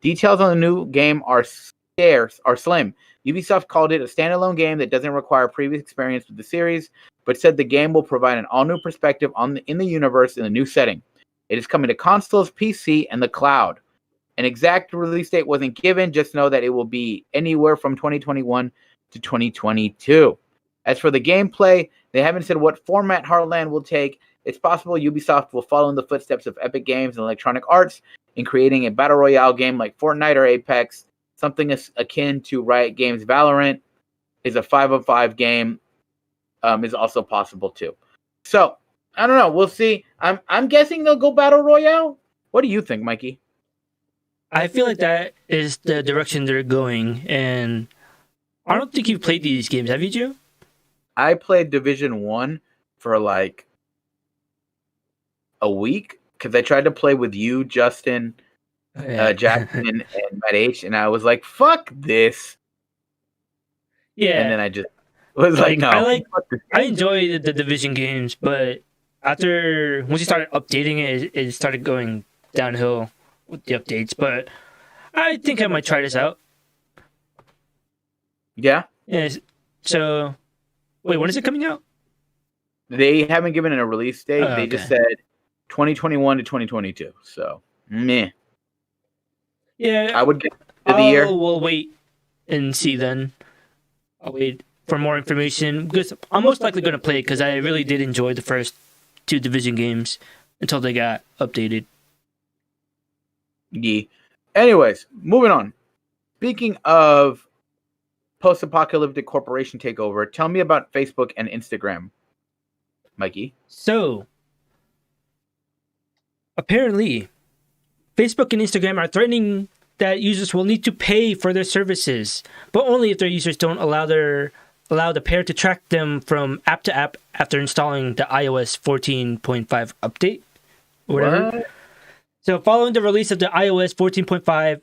Details on the new game are slim. Ubisoft called it a standalone game that doesn't require previous experience with the series, but said the game will provide an all-new perspective in the universe in the new setting. It is coming to consoles, PC, and the cloud. An exact release date wasn't given, just know that it will be anywhere from 2021 to 2022. As for the gameplay, they haven't said what format Heartland will take. It's possible Ubisoft will follow in the footsteps of Epic Games and Electronic Arts in creating a battle royale game like Fortnite or Apex. Something akin to Riot Games' Valorant is a 5v5 game. Is also possible too. So I don't know. We'll see. I'm guessing they'll go battle royale. What do you think, Mikey? I feel like that is the direction they're going, and I don't think you've played these games, have you, Joe? I played Division 1 for like a week because I tried to play with you, Justin, Jackson, and Matt H, and I was like, "Fuck this." Yeah, and then I just was like, "No." I enjoy the Division games, but once you started updating it, it started going downhill with the updates. But I think I might try this out. Yeah. Yes. So, wait, when is it coming out? They haven't given it a release date. They just said 2021 to 2022. So, meh. Yeah, I would get to the year. We'll wait and see then. I'll wait for more information because I'm most likely going to play it because I really did enjoy the first two Division games until they got updated. Yeah. Anyways, moving on. Speaking of post-apocalyptic corporation takeover, tell me about Facebook and Instagram, Mikey. So, apparently, Facebook and Instagram are threatening that users will need to pay for their services, but only if their users don't allow the pair to track them from app to app after installing the iOS 14.5 update. Whatever. So, following the release of the iOS 14.5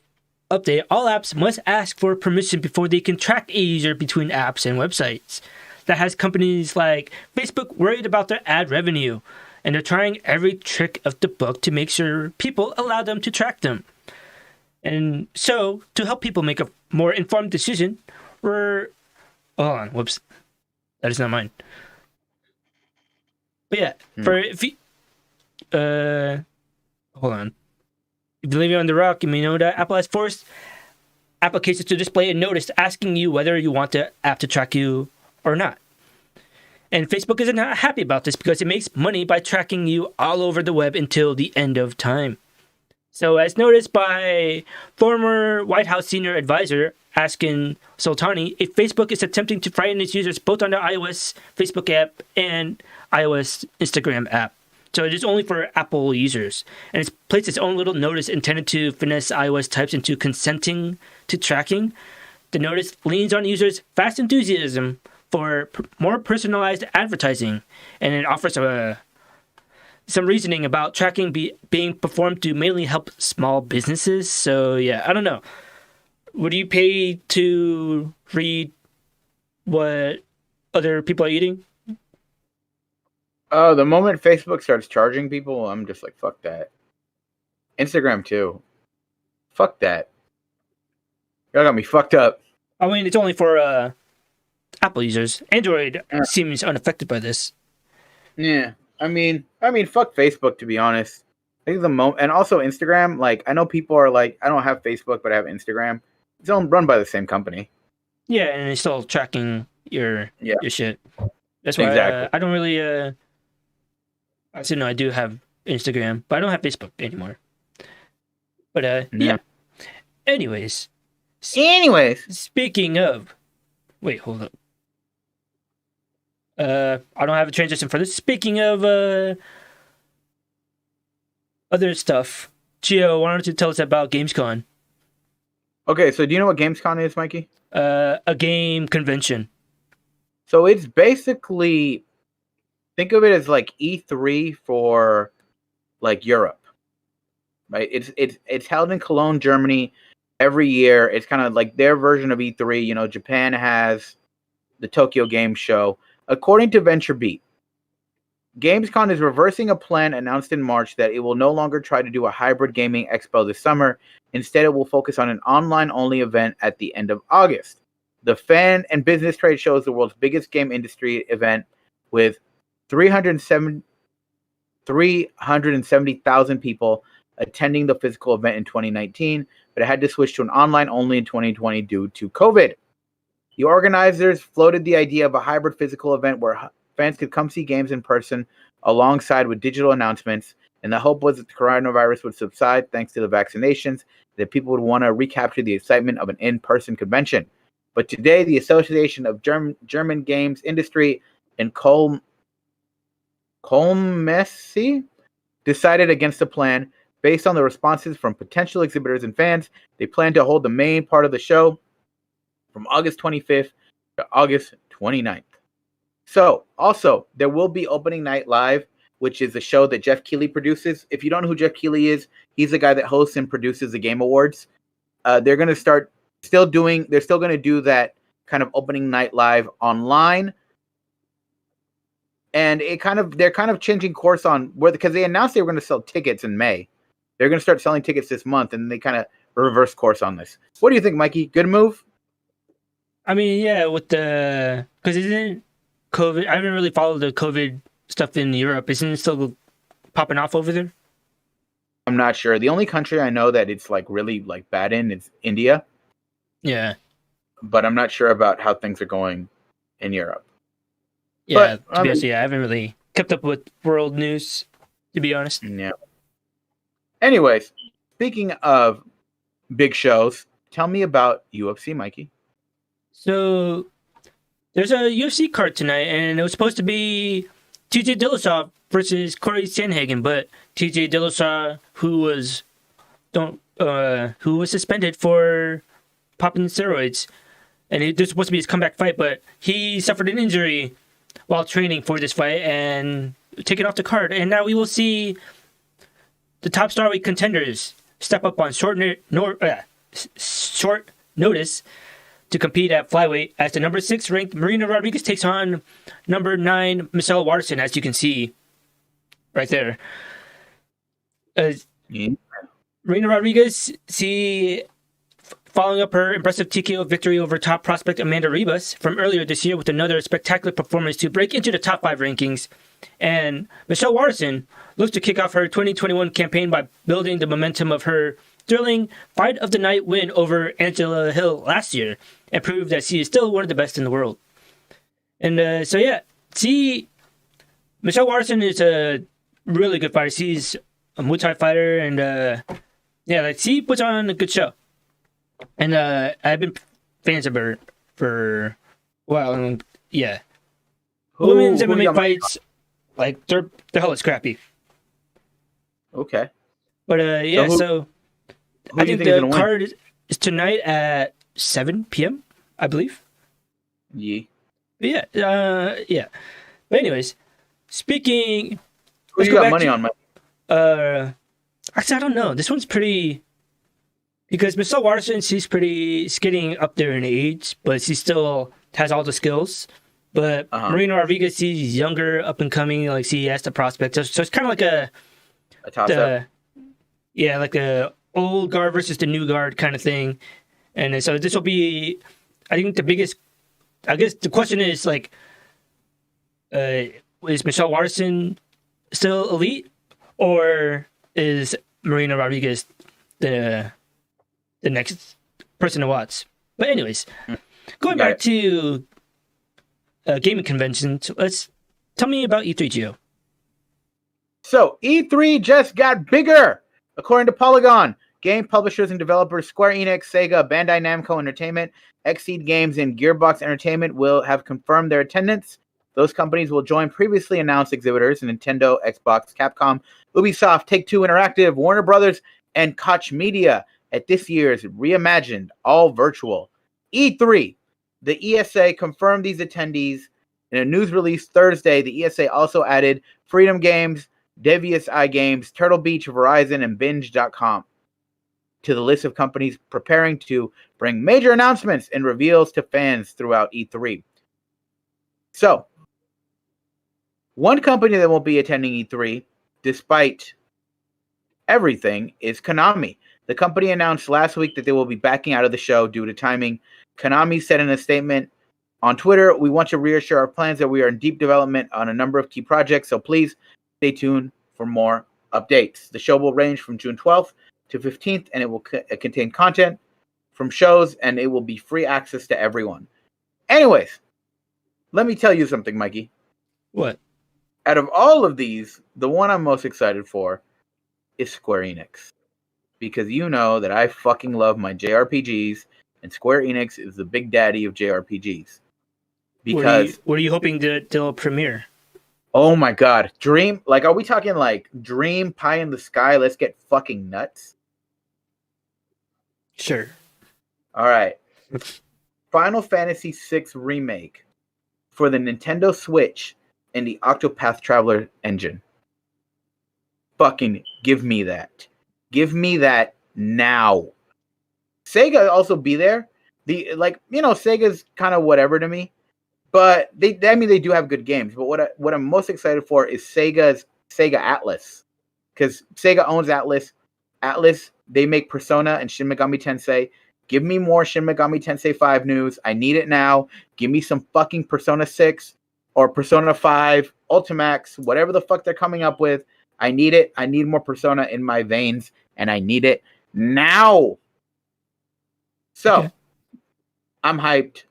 update, all apps must ask for permission before they can track a user between apps and websites. That has companies like Facebook worried about their ad revenue, and they're trying every trick of the book to make sure people allow them to track them. And so, to help people make a more informed decision, hold on, whoops. That is not mine. But yeah, hold on. If you leave it on the rock, you may know that Apple has forced applications to display a notice asking you whether you want the app to track you or not. And Facebook isn't happy about this because it makes money by tracking you all over the web until the end of time. So, as noticed by former White House senior advisor Askin Soltani, if Facebook is attempting to frighten its users both on the iOS Facebook app and iOS Instagram app. So it is only for Apple users. And it's placed its own little notice intended to finesse iOS types into consenting to tracking. The notice leans on users' fast enthusiasm for more personalized advertising. And it offers the some reasoning about tracking being performed to mainly help small businesses. So yeah, I don't know. Would you pay to read what other people are eating? The moment Facebook starts charging people, I'm just like, fuck that. Instagram too. Fuck that. Y'all got me fucked up. I mean, it's only for Apple users. Android Yeah. seems unaffected by this. Yeah. I mean, fuck Facebook, to be honest. I think and also Instagram, like, I know people are like, I don't have Facebook, but I have Instagram. It's all run by the same company. Yeah, and it's still tracking your shit. That's why Exactly. I don't really. I said no. I do have Instagram, but I don't have Facebook anymore. But yeah. Anyways, speaking of, wait, hold up. I don't have a transition for this. Speaking of other stuff, Gio, why don't you tell us about Gamescom? Okay, so do you know what Gamescom is, Mikey? A game convention. So it's basically, think of it as like E3 for like Europe, right? It's held in Cologne, Germany, every year. It's kind of like their version of E3. You know, Japan has the Tokyo Game Show. According to VentureBeat, Gamescom is reversing a plan announced in March that it will no longer try to do a hybrid gaming expo this summer. Instead, it will focus on an online-only event at the end of August. The fan and business trade show is the world's biggest game industry event with 370,000 people attending the physical event in 2019, but it had to switch to an online-only in 2020 due to COVID. The organizers floated the idea of a hybrid physical event where fans could come see games in person alongside with digital announcements, and the hope was that the coronavirus would subside thanks to the vaccinations, that people would want to recapture the excitement of an in-person convention. But today, the Association of German Games Industry and Colmesse decided against the plan. Based on the responses from potential exhibitors and fans, they plan to hold the main part of the show from August 25th to August 29th. So, also, there will be Opening Night Live, which is a show that Jeff Keighley produces. If you don't know who Jeff Keighley is, he's the guy that hosts and produces the Game Awards. They're going to they're still going to do that kind of Opening Night Live online. And they're kind of changing course on where, because they announced they were going to sell tickets in May. They're going to start selling tickets this month, and they kind of reverse course on this. What do you think, Mikey? Good move? I mean, yeah, because isn't COVID? I haven't really followed the COVID stuff in Europe. Isn't it still popping off over there? I'm not sure. The only country I know that it's like really like bad in is India. Yeah, but I'm not sure about how things are going in Europe. Yeah, to be honest, I haven't really kept up with world news, to be honest. Yeah. Anyways, speaking of big shows, tell me about UFC, Mikey. So, there's a UFC card tonight, and it was supposed to be TJ Dillashaw versus Corey Sandhagen, but TJ Dillashaw, who was suspended for popping steroids, and this was supposed to be his comeback fight, but he suffered an injury while training for this fight and taken off the card. And now we will see the top strawweight contenders step up on short notice to compete at flyweight as the number 6 ranked Marina Rodriguez takes on number 9 Michelle Waterson, as you can see right there. Marina Rodriguez, following up her impressive TKO victory over top prospect Amanda Ribas from earlier this year with another spectacular performance to break into the top 5 rankings. And Michelle Waterson looks to kick off her 2021 campaign by building the momentum of her thrilling fight of the night win over Angela Hill last year and prove that she is still one of the best in the world. And Michelle Waterson is a really good fighter. She's a Muay Thai fighter, and she puts on a good show. And I've been fans of her for a while. And, yeah. Women's MMA fights, like, they're hella scrappy. Okay. But, so I think the card is tonight at 7 p.m., I believe. Yeah. Yeah. But anyways, speaking Who you got money on, Mike? Actually, I don't know. This one's pretty because Michelle Watterson, she's getting up there in age, but she still has all the skills. But Marina Rodriguez, she's younger, up and coming. Like she has the prospect, so it's kind of like a toss-up. Yeah, like a old guard versus the new guard kind of thing. And so this will be, I think, the biggest. I guess the question is like, is Michelle Watterson still elite, or is Marina Rodriguez the next person to watch? But anyways, going back to gaming conventions, tell me about E3, Gio. So E3 just got bigger, according to Polygon. Game publishers and developers Square Enix, Sega, Bandai Namco Entertainment, Xseed Games, and Gearbox Entertainment will have confirmed their attendance. Those companies will join previously announced exhibitors Nintendo, Xbox, Capcom, Ubisoft, Take-Two Interactive, Warner Brothers, and Koch Media at this year's reimagined all virtual E3. The ESA confirmed these attendees in a news release Thursday. The ESA also added Freedom Games, Devious Eye Games, Turtle Beach, Verizon, and Binge.com to the list of companies preparing to bring major announcements and reveals to fans throughout E3. So, one company that won't be attending E3, despite everything, is Konami. The company announced last week that they will be backing out of the show due to timing. Konami said in a statement on Twitter, "We want to reassure our plans that we are in deep development on a number of key projects, so please stay tuned for more updates." The show will range from June 12th to 15th, and it will contain content from shows, and it will be free access to everyone. Anyways, let me tell you something, Mikey. What? Out of all of these, the one I'm most excited for is Square Enix. Because you know that I fucking love my JRPGs, and Square Enix is the big daddy of JRPGs. Because what are you hoping they'll premiere? Oh my god, Dream, like, are we talking like Dream, Pie in the Sky, let's get fucking nuts? Sure. Alright. Final Fantasy VI Remake for the Nintendo Switch and the Octopath Traveler engine. Fucking give me that. Give me that now. Sega also be there. Sega's kind of whatever to me. But they do have good games. But what I'm most excited for is Sega Atlas. Because Sega owns Atlas. Atlas, they make Persona and Shin Megami Tensei. Give me more Shin Megami Tensei 5 news. I need it now. Give me some fucking Persona 6 or Persona 5, Ultimax, whatever the fuck they're coming up with. I need it. I need more Persona in my veins, and I need it now. So, okay. I'm hyped.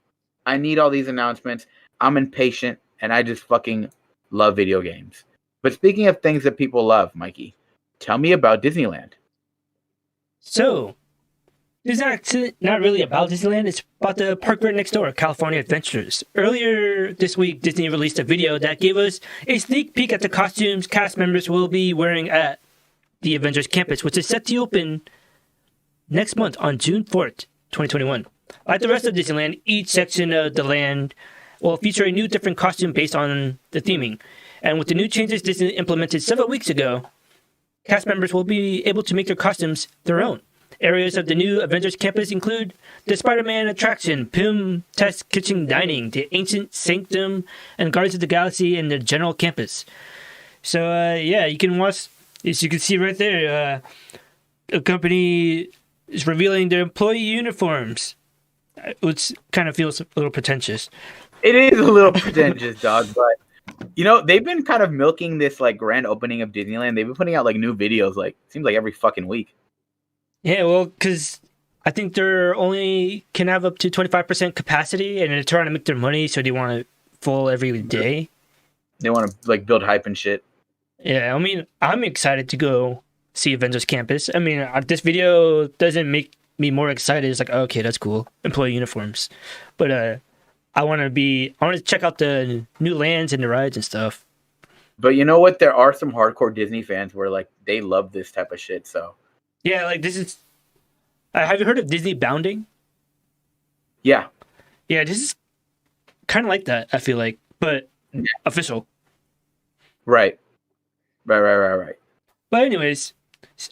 I need all these announcements. I'm impatient, and I just fucking love video games. But speaking of things that people love, Mikey, tell me about Disneyland. So, this is actually not really about Disneyland. It's about the park right next door, California Adventures. Earlier this week, Disney released a video that gave us a sneak peek at the costumes cast members will be wearing at the Avengers campus, which is set to open next month on June 4th, 2021. Like the rest of Disneyland, each section of the land will feature a new different costume based on the theming. And with the new changes Disney implemented several weeks ago, cast members will be able to make their costumes their own. Areas of the new Avengers campus include the Spider-Man attraction, Pym Test Kitchen Dining, the Ancient Sanctum, and Guardians of the Galaxy, and the general campus. So, you can watch, as you can see right there, a company is revealing their employee uniforms, which kind of feels a little pretentious. It is a little pretentious, dog, but they've been kind of milking this like grand opening of Disneyland. They've been putting out like new videos, like seems like every fucking week. Yeah, well, because I think they're only can have up to 25% capacity, and they're trying to make their money, so they want it full every day. They want to like build hype and shit. Yeah, I mean, I'm excited to go see Avengers Campus. I mean, this video doesn't make me more excited. It's like, okay, that's cool, employee uniforms, but I want to check out the new lands and the rides and stuff. But you know what? There are some hardcore Disney fans where like they love this type of shit. So yeah, like this is. Have you heard of Disney Bounding? Yeah. Yeah, this is kind of like that. I feel like, but official. Right. Right. But anyways,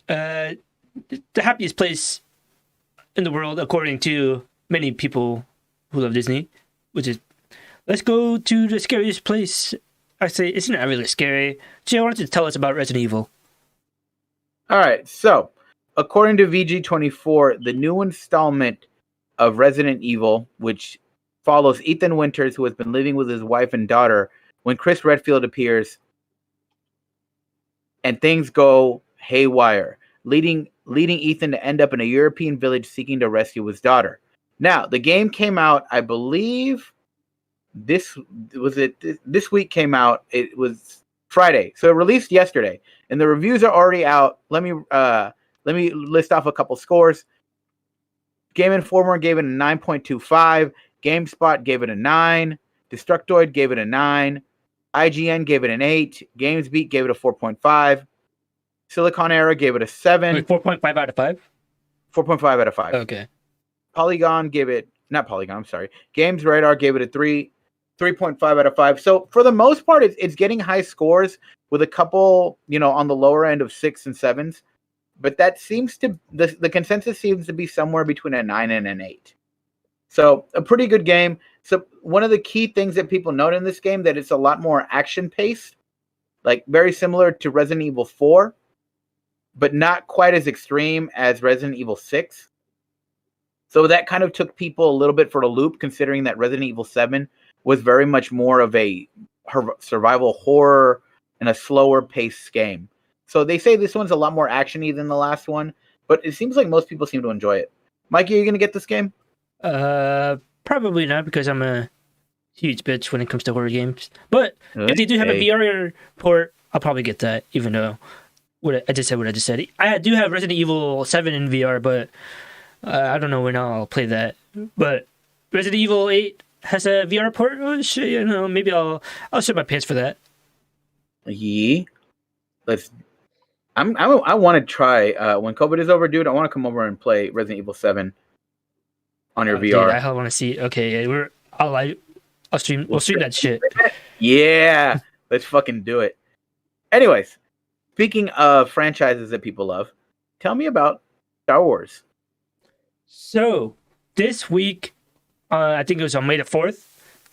the happiest place in the world, according to many people who love Disney, which is, let's go to the scariest place. I say it's not really scary. Jay, why don't you tell us about Resident Evil? All right, so according to VG24, the new installment of Resident Evil, which follows Ethan Winters, who has been living with his wife and daughter, when Chris Redfield appears, and things go haywire, leading Ethan to end up in a European village seeking to rescue his daughter. Now, the game came out, I believe, this week came out. It was Friday, so it released yesterday, and the reviews are already out. Let me list off a couple scores. Game Informer gave it a 9.25. GameSpot gave it a 9. Destructoid gave it a 9. IGN gave it an 8. GamesBeat gave it a 4.5. Silicon Era gave it a 7. Wait, 4.5 out of 5? 4.5 out of 5. Okay. Polygon gave it, not Polygon, I'm sorry. Games Radar gave it a 3.5 out of 5. So for the most part, it's getting high scores with a couple, on the lower end of 6 and 7s. But that seems to, the consensus seems to be somewhere between a 9 and an 8. So a pretty good game. So one of the key things that people note in this game, that it's a lot more action paced, like very similar to Resident Evil 4, but not quite as extreme as Resident Evil 6. So that kind of took people a little bit for a loop, considering that Resident Evil 7 was very much more of a survival horror and a slower paced game. So they say this one's a lot more actiony than the last one, but it seems like most people seem to enjoy it. Mikey, are you going to get this game? Probably not, because I'm a huge bitch when it comes to horror games. But if they do have a VR port, I'll probably get that, even though I just said. I do have Resident Evil 7 in VR, but I don't know when I'll play that. But Resident Evil 8 has a VR port. Oh, shit, maybe I'll shit my pants for that. Yeah. I want to try when COVID is over, dude. I want to come over and play Resident Evil 7 on your VR. Dude, I want to see. Okay, I'll stream. We'll stream that shit. Yeah, let's fucking do it. Anyways, speaking of franchises that people love, tell me about Star Wars. So this week, I think it was on May the 4th,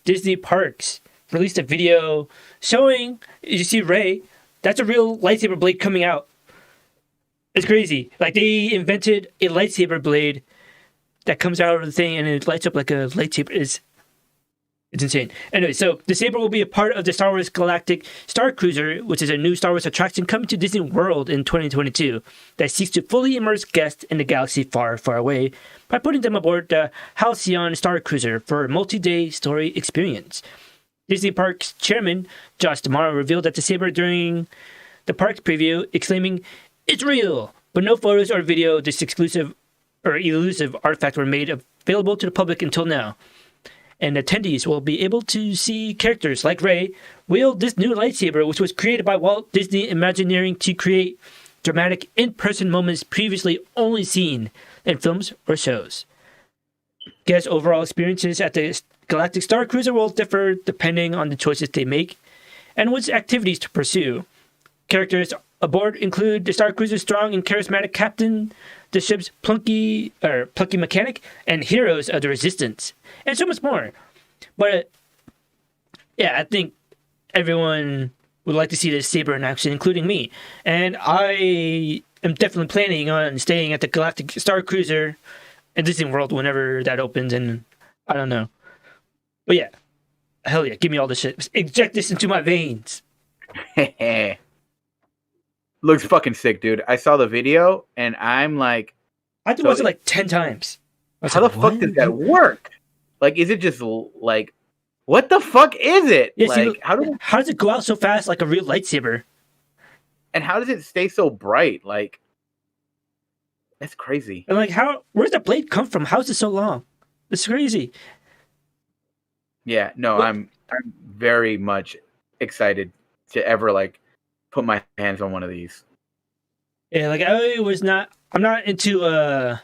Disney Parks released a video showing. You see Rey. That's a real lightsaber blade coming out. It's crazy. Like, they invented a lightsaber blade that comes out of the thing and it lights up like a lightsaber. It's insane. Anyway, so the saber will be a part of the Star Wars Galactic Star Cruiser, which is a new Star Wars attraction coming to Disney World in 2022 that seeks to fully immerse guests in the galaxy far, far away by putting them aboard the Halcyon Star Cruiser for a multi-day story experience. Disney Parks chairman Josh D'Amaro revealed that the saber during the park's preview, exclaiming, "It's real!" But no photos or video of this exclusive or elusive artifact were made available to the public until now. And attendees will be able to see characters like Rey wield this new lightsaber, which was created by Walt Disney Imagineering to create dramatic in-person moments previously only seen in films or shows. Guest overall experiences at the Galactic Star Cruiser will differ depending on the choices they make and which activities to pursue. Characters aboard include the Star Cruiser's strong and charismatic captain, the ship's plucky mechanic, and heroes of the Resistance, and so much more. But yeah, I think everyone would like to see this saber in action, including me. And I am definitely planning on staying at the Galactic Star Cruiser in Disney World whenever that opens, and I don't know. But yeah, hell yeah, give me all this shit. Inject this into my veins. Looks fucking sick, dude. I saw the video, and I'm like... I had to watch it like 10 times. How the fuck does that work? Like, is it just like... What the fuck is it? Yeah, like, see, how does it go out so fast like a real lightsaber? And how does it stay so bright? Like... That's crazy. And like, where's the blade come from? How is it so long? It's crazy. Yeah, no, I'm very much excited to ever like put my hands on one of these. Yeah, like I'm not into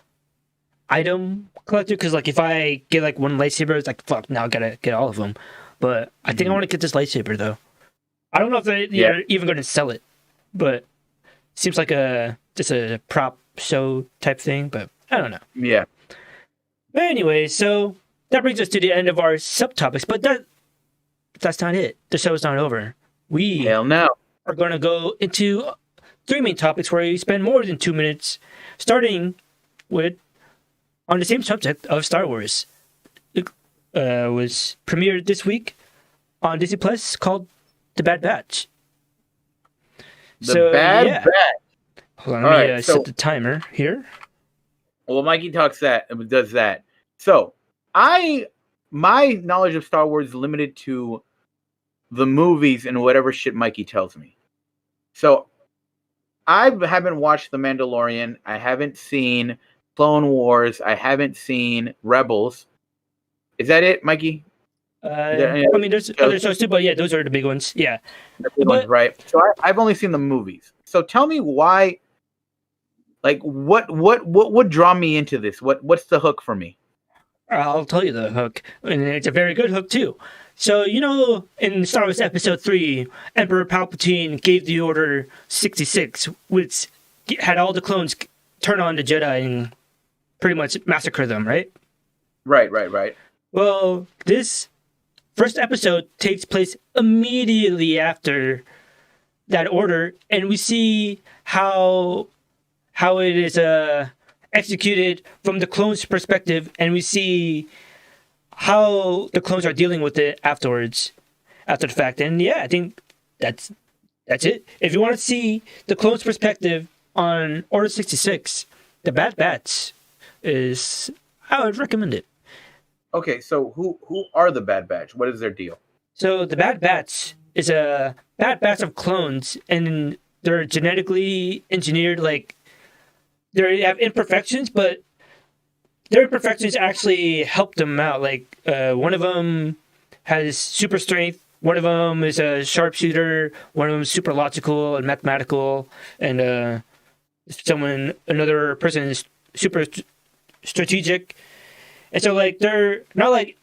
item collector, because like if I get like one lightsaber, it's like fuck, now I gotta get all of them. But I think I want to get this lightsaber though. I don't know if they're even going to sell it. but seems like just a prop show type thing. But I don't know. Yeah. But anyway, so that brings us to the end of our subtopics. But that's not it. The show's not over. We Hell no. are going to go into 3 main topics where we spend more than 2 minutes, starting with on the same subject of Star Wars. It was premiered this week on Disney Plus called The Bad Batch. The Bad Batch. Hold on, let me set the timer here. Well, Mikey does that. So, my knowledge of Star Wars is limited to the movies and whatever shit Mikey tells me. So, I haven't watched The Mandalorian. I haven't seen Clone Wars. I haven't seen Rebels. Is that it, Mikey? I mean, there's other shows too, but yeah, those are the big ones. Yeah, the big ones, right? So I've only seen the movies. So tell me why. Like, what would draw me into this? What's the hook for me? I'll tell you the hook, and it's a very good hook too. So in Star Wars Episode 3, Emperor Palpatine gave the Order 66, which had all the clones turn on the Jedi and pretty much massacre them, right? Right. Well, this first episode takes place immediately after that order, and we see how it is executed from the clones' perspective, and we see how the clones are dealing with it afterwards, after the fact. And yeah, I think that's it. If you want to see the clones' perspective on Order 66, The Bad Batch I would recommend it. Okay, so who are the Bad Batch? What is their deal? So the Bad Batch is a bad batch of clones, and they're genetically engineered. Like, they have imperfections, but their imperfections actually help them out. Like, one of them has super strength. One of them is a sharpshooter. One of them is super logical and mathematical. And another person is super strategic. And so, like, they're not like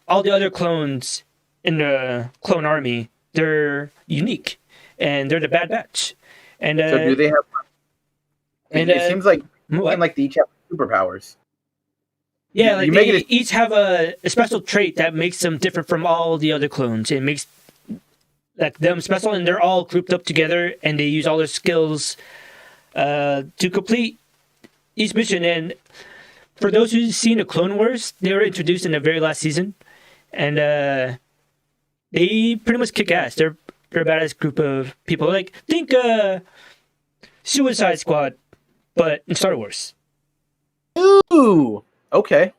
all the other clones in the clone army. They're unique, and they're the Bad Batch. And so do they have? It seems like they each have superpowers. Yeah, like they each have a special trait that makes them different from all the other clones. It makes them special, and they're all grouped up together, and they use all their skills to complete each mission. And for those who've seen the Clone Wars, they were introduced in the very last season, and they pretty much kick ass. They're a badass group of people. Like, think Suicide Squad, but in Star Wars. Ooh, okay.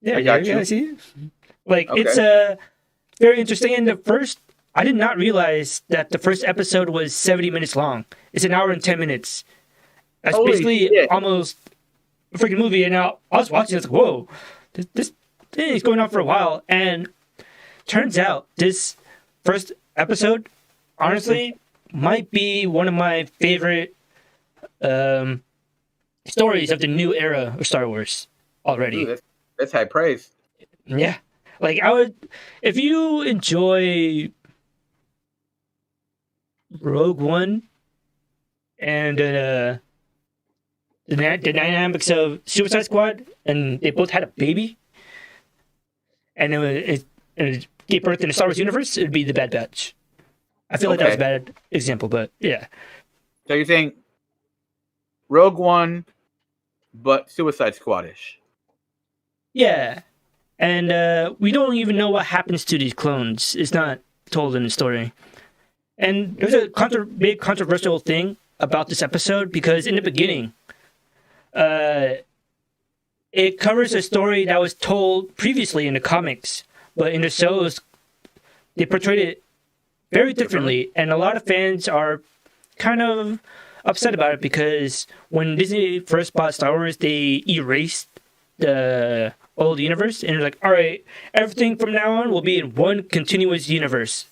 Yeah, I got you. See? Like, okay. It's very interesting. And I did not realize that the first episode was 70 minutes long. It's an hour and 10 minutes. That's basically almost a freaking movie. And now I was watching, I was like, whoa, this thing is going on for a while. And turns out this first episode, honestly, might be one of my favorite stories of the new era of Star Wars already. Ooh, that's high praise. Yeah. Like, if you enjoy Rogue One and the dynamics of Suicide Squad, and they both had a baby, and it gave birth in the Star Wars universe, it'd be the Bad Batch. I feel like that was a bad example, but yeah. So you're saying Rogue One, but Suicide Squad-ish. Yeah. And we don't even know what happens to these clones. It's not told in the story. And there's a big controversial thing about this episode, because in the beginning, it covers a story that was told previously in the comics, but in the shows, they portrayed it very differently. And a lot of fans are kind of upset about it, because when Disney first bought Star Wars, they erased the old universe, and they're like, all right, everything from now on will be in one continuous universe.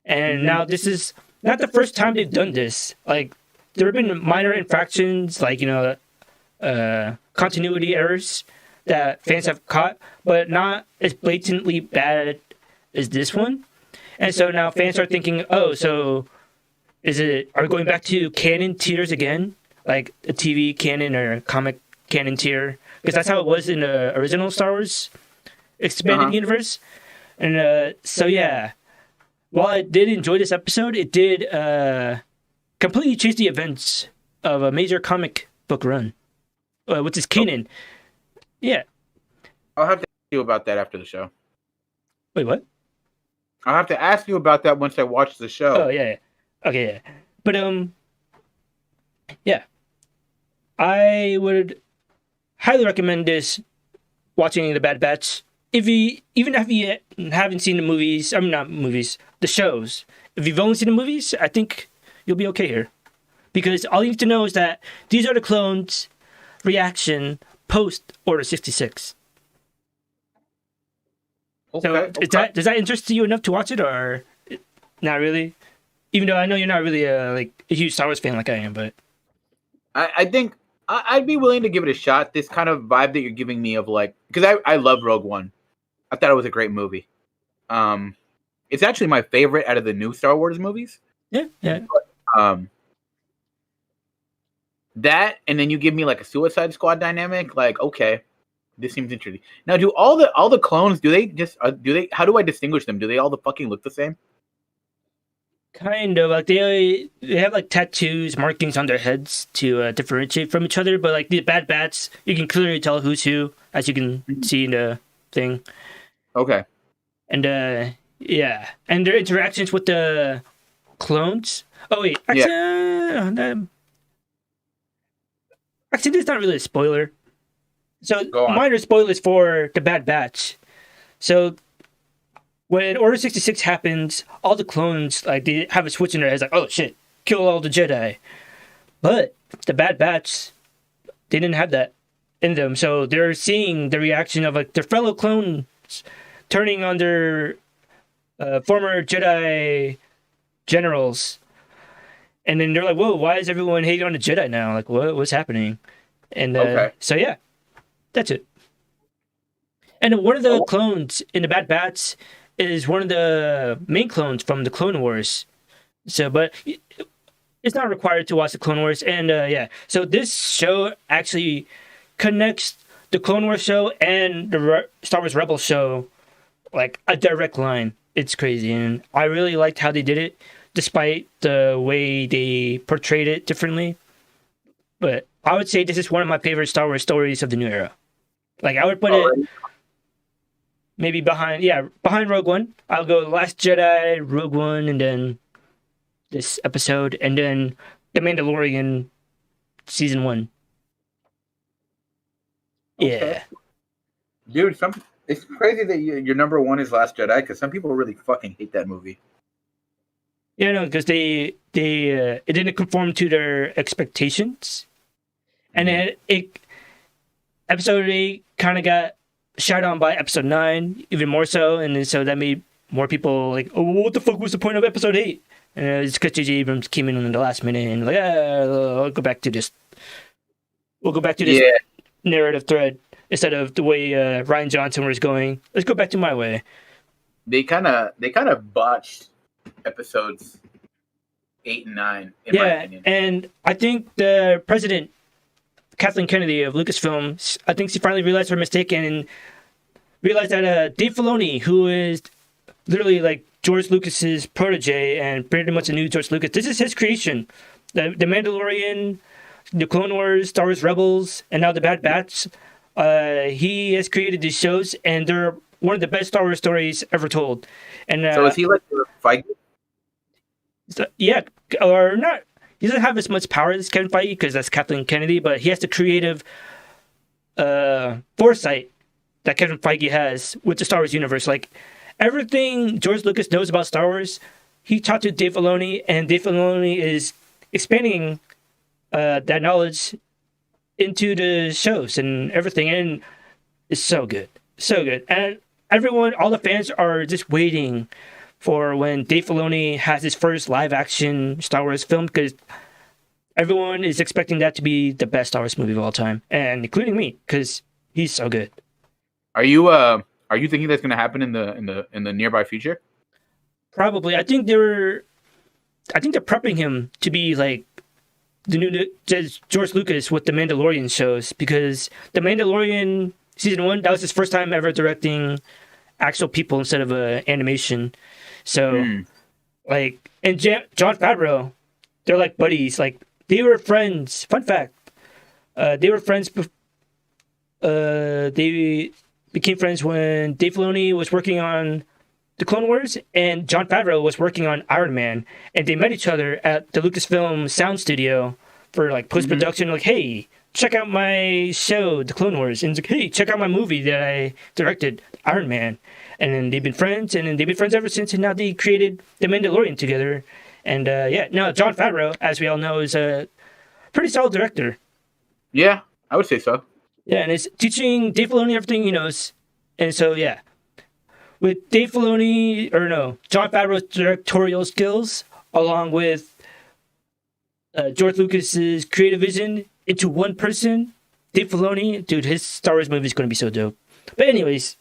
And now this is not the first time they've done this. Like, there have been minor infractions, like, continuity errors that fans have caught, but not as blatantly bad as this one. And so now fans are thinking, oh, so Are we going back to canon tiers again, like a TV canon or comic canon tier? Because that's how it was in the original Star Wars expanded universe. And so yeah, while I did enjoy this episode, it did completely change the events of a major comic book run, which is canon. Yeah. I'll have to ask you about that after the show. Wait, what? I'll have to ask you about that once I watch the show. Oh yeah. Okay, yeah. But yeah. I would highly recommend this watching The Bad Batch. If you haven't seen the movies, not movies, the shows. If you've only seen the movies, I think you'll be okay here. Because all you need to know is that these are the clones' reaction post Order 66. Okay, so does that interest you enough to watch it, or not really? Even though I know you're not really a huge Star Wars fan like I am, but I think I'd be willing to give it a shot. This kind of vibe that you're giving me of because I love Rogue One. I thought it was a great movie. It's actually my favorite out of the new Star Wars movies. Yeah. But, that, and then you give me a Suicide Squad dynamic. Okay, this seems interesting. Now, do all the clones? Do they? How do I distinguish them? Do they all fucking look the same? Kind of they have tattoos, markings on their heads to differentiate from each other. But the Bad Bats, you can clearly tell who's who, as you can see in the thing. Okay. And yeah, and their interactions with the clones. Oh wait, actually, actually, this is not really a spoiler. So minor spoilers for the Bad Batch. So when Order 66 happens, all the clones they have a switch in their heads, oh shit, kill all the Jedi. But the Bad Batch, they didn't have that in them, so they're seeing the reaction of their fellow clones turning on their former Jedi generals, and then they're like, "Whoa, why is everyone hating on the Jedi now? What's happening?" And so yeah, that's it. And one of the clones in the Bad Batch is one of the main clones from the Clone Wars. So, but it's not required to watch the Clone Wars. And yeah, so this show actually connects the Clone Wars show and the Star Wars Rebels show a direct line. It's crazy, and I really liked how they did it, despite the way they portrayed it differently. But I would say this is one of my favorite Star Wars stories of the new era. I would put it maybe behind Rogue One. I'll go Last Jedi, Rogue One, and then this episode, and then The Mandalorian season 1. Okay. Yeah. Dude, it's crazy that your number one is Last Jedi, because some people really fucking hate that movie. Yeah, no, because it didn't conform to their expectations, and then episode 8 kind of got shot on by episode 9, even more so, and then so that made more people oh, what the fuck was the point of episode 8? And it's because J.J. Abrams came in the last minute and I'll go back to this. We'll go back to this narrative thread instead of the way Rian Johnson was going. Let's go back to my way. They kind of botched episodes 8 and 9, in my opinion. And I think the president, Kathleen Kennedy of Lucasfilm, I think she finally realized her mistake and realized that Dave Filoni, who is literally George Lucas's protege and pretty much a new George Lucas, this is his creation. The Mandalorian, the Clone Wars, Star Wars Rebels, and now the Bad Batch. He has created these shows, and they're one of the best Star Wars stories ever told. And so is he the Feige? Yeah, or not. He doesn't have as much power as Kevin Feige because that's Kathleen Kennedy, but he has the creative foresight that Kevin Feige has with the Star Wars universe. Everything George Lucas knows about Star Wars, he taught to Dave Filoni, and Dave Filoni is expanding that knowledge into the shows and everything, and it's so good. So good. And all the fans are just waiting for when Dave Filoni has his first live-action Star Wars film, because everyone is expecting that to be the best Star Wars movie of all time, and including me, because he's so good. Are you thinking that's going to happen in the nearby future? Probably. I think they're I think they're prepping him to be like the new George Lucas with the Mandalorian shows, because the Mandalorian season 1, that was his first time ever directing actual people instead of animation. So like, and Jon Favreau, they're like buddies. Like they were friends. Fun fact, they were friends. They became friends when Dave Filoni was working on the Clone Wars, and Jon Favreau was working on Iron Man, and they met each other at the Lucasfilm Sound Studio for like post production. Like, hey, check out my show, The Clone Wars, and like, hey, check out my movie that I directed, Iron Man. And then they've been friends, and then they've been friends ever since. And now they created The Mandalorian together. And now Jon Favreau, as we all know, is a pretty solid director. Yeah, I would say so. Yeah, and it's teaching Dave Filoni everything he knows. And so, yeah, with Jon Favreau's directorial skills, along with George Lucas's creative vision into one person, Dave Filoni, dude, his Star Wars movie is going to be so dope. But anyways,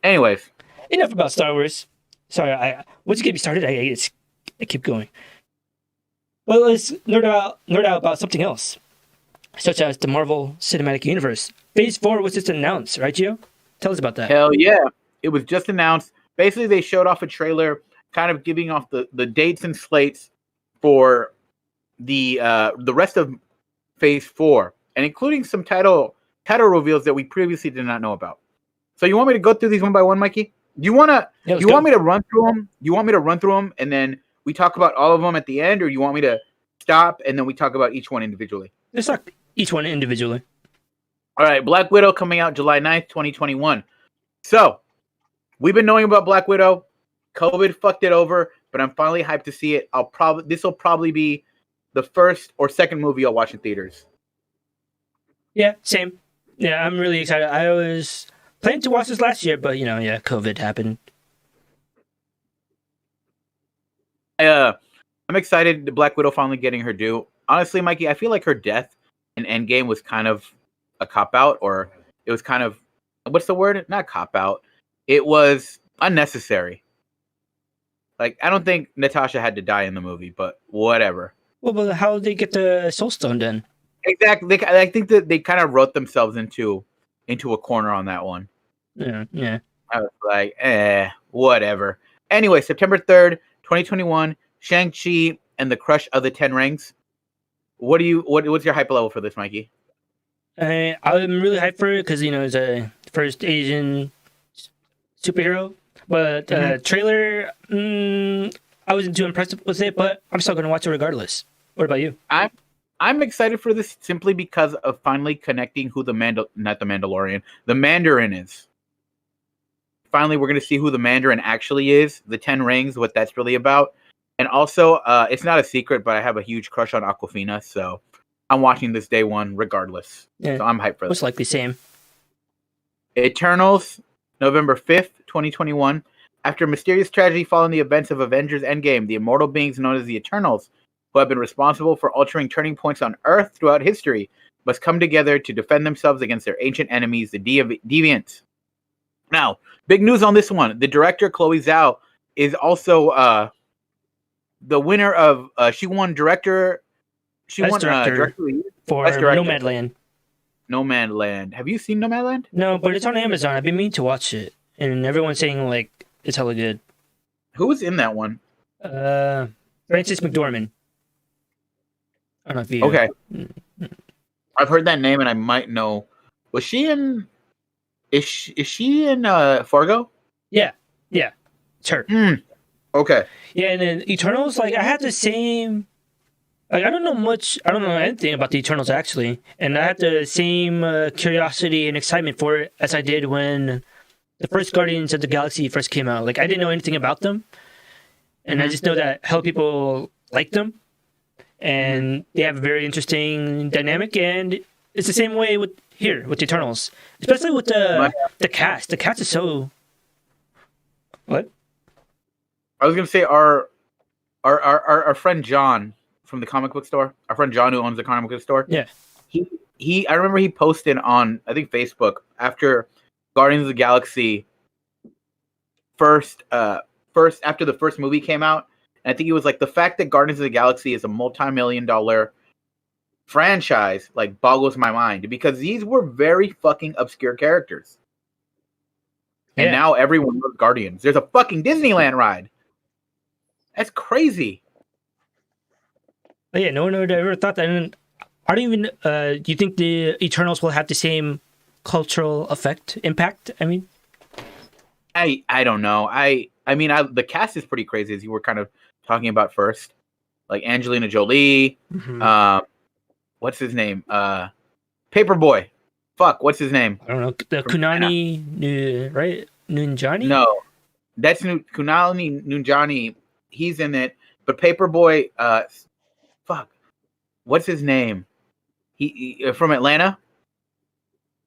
enough about Star Wars. Sorry, once you get me started, I keep going. Well, let's nerd out about something else, such as the Marvel Cinematic Universe. Phase 4 was just announced, right, Gio? Tell us about that. Hell yeah. It was just announced. Basically, they showed off a trailer kind of giving off the dates and slates for the rest of Phase 4, and including some title reveals that we previously did not know about. So you want me to go through these one by one, Mikey? Do you want me to run through them? You want me to run through them and then we talk about all of them at the end, or you want me to stop and then we talk about each one individually? Let's talk each one individually. All right, Black Widow coming out July 9th, 2021. So, we've been knowing about Black Widow. COVID fucked it over, but I'm finally hyped to see it. This will probably be the first or second movie I'll watch in theaters. Yeah, same. Yeah, I'm really excited. I was planning to watch this last year, but COVID happened. I'm excited to Black Widow finally getting her due. Honestly, Mikey, I feel like her death in Endgame was kind of a cop-out, or it was kind of, what's the word? Not cop-out. It was unnecessary. Like, I don't think Natasha had to die in the movie, but whatever. Well, but how did they get the Soul Stone then? Exactly. I think that they kind of wrote themselves into a corner on that one. Yeah. I was like, whatever. Anyway, September 3rd, 2021, Shang-Chi and the Crush of the Ten Rings. What's your hype level for this, Mikey? I'm really hyped for it because, it's a first Asian superhero. But trailer, I wasn't too impressed with it, but I'm still going to watch it regardless. What about you? I'm excited for this simply because of finally connecting who the Mandarin is. Finally, we're going to see who the Mandarin actually is, the Ten Rings, what that's really about. And also, it's not a secret, but I have a huge crush on Awkwafina, so I'm watching this day one regardless. Yeah, so I'm hyped for this. Most likely same. Eternals, November 5th, 2021. After a mysterious tragedy following the events of Avengers Endgame, the immortal beings known as the Eternals, who have been responsible for altering turning points on Earth throughout history, must come together to defend themselves against their ancient enemies, the Deviants. Now, big news on this one. The director, Chloe Zhao, is also the winner of... she won director... She won director for Nomadland. Nomadland. Have you seen Nomadland? No, but it's on Amazon. I've been meaning to watch it, and everyone's saying like it's hella good. Who was in that one? Frances McDormand. I don't know if you. Okay. I've heard that name, and I might know. Was she in? Is she in Fargo? Yeah, it's her. Okay. Yeah, and then Eternals. Like I had the same. Like, I don't know anything about the Eternals, actually. And I had the same curiosity and excitement for it as I did when the first Guardians of the Galaxy first came out. Like, I didn't know anything about them. And I just know that hell people like them. And they have a very interesting dynamic. And it's the same way with the Eternals. Especially with the cast. The cast is so... What? I was going to say our friend John... from the comic book store, our friend John who owns the comic book store. Yeah. I remember he posted on, I think, Facebook after Guardians of the Galaxy after the first movie came out, And I think he was like, the fact that Guardians of the Galaxy is a multi-million-dollar franchise like boggles my mind because these were very fucking obscure characters. And Yeah. now everyone loves Guardians. There's a fucking Disneyland ride. That's crazy. But yeah, no one would ever thought that. And I don't even. Do you think the Eternals will have the same cultural impact? I mean, I don't know. The cast is pretty crazy, as you were kind of talking about first. Like Angelina Jolie. What's his name? Paperboy. Fuck, what's his name? I don't know. The Kunani, right? Nunjani? No, that's Kunali Nunjani. He's in it. But Paperboy, fuck, what's his name? He from Atlanta.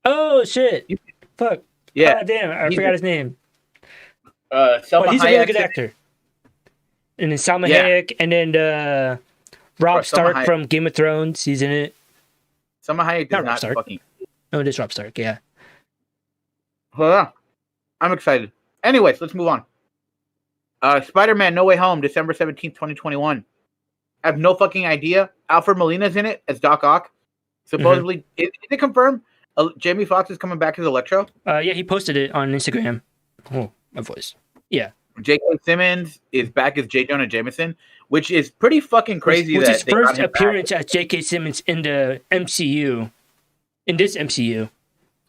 Oh shit! Fuck. Yeah. God damn, I forgot his name. But he's a really good actor. And then Salma Hayek, and then Rob Stark from Game of Thrones. He's in it. Salma Hayek does not fucking. No, it is Rob Stark. Yeah. Hold on. I'm excited. Anyways, let's move on. Spider-Man: No Way Home, December 17th, 2021. I have no fucking idea. Alfred Molina's in it as Doc Ock. Supposedly, is it confirmed? Jamie Foxx is coming back as Electro? Yeah, he posted it on Instagram. Oh, my voice. Yeah. J.K. Simmons is back as J. Jonah Jameson, which is pretty fucking crazy. Which is his first appearance as J.K. Simmons in the MCU. In this MCU.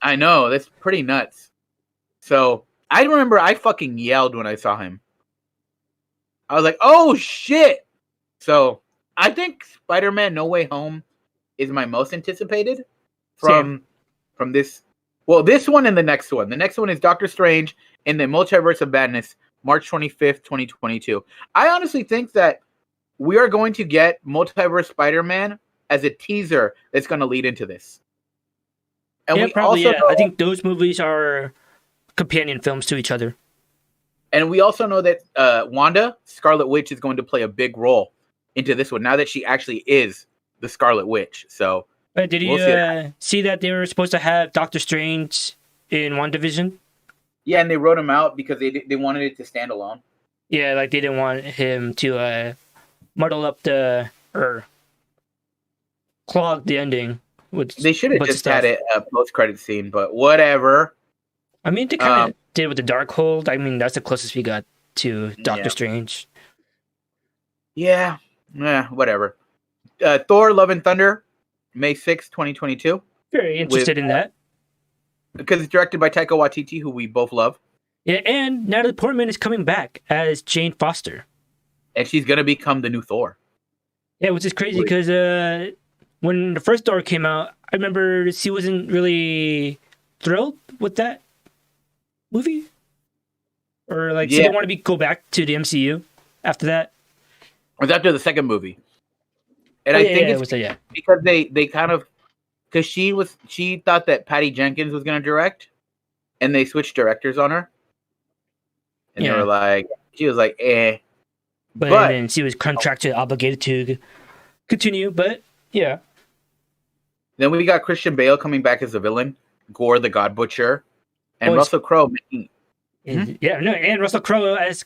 I know. That's pretty nuts. So, I remember I fucking yelled when I saw him. I was like, oh, shit! So, I think Spider-Man No Way Home is my most anticipated from this. Well, this one and the next one. The next one is Doctor Strange in the Multiverse of Madness, March 25th, 2022. I honestly think that we are going to get Multiverse Spider-Man as a teaser that's going to lead into this. And yeah, probably, yeah. I think those movies are companion films to each other. And we also know that Wanda, Scarlet Witch, is going to play a big role into this one, now that she actually is the Scarlet Witch. So, did you see that they were supposed to have Doctor Strange in WandaVision? Yeah, and they wrote him out because they wanted it to stand alone. Yeah, like they didn't want him to muddle up or clog the ending. They should have just had a post-credit scene, but whatever. I mean, they kind of did with the Darkhold. I mean, that's the closest we got to Doctor Strange. Yeah, whatever. Thor: Love and Thunder, May 6th, 2022. Very interested in that. Because it's directed by Taika Waititi, who we both love. Yeah, and Natalie Portman is coming back as Jane Foster. And she's going to become the new Thor. Yeah, which is crazy because when the first Thor came out, I remember she wasn't really thrilled with that movie. Or like she didn't want to go back to the MCU after that. It was after the second movie. And I think it's because they kind of... Because she thought that Patty Jenkins was going to direct, and they switched directors on her. And they were like, she was like, eh. But then she was contractually obligated to continue, but yeah. Then we got Christian Bale coming back as the villain, Gore the God Butcher, and Russell Crowe making... and Russell Crowe as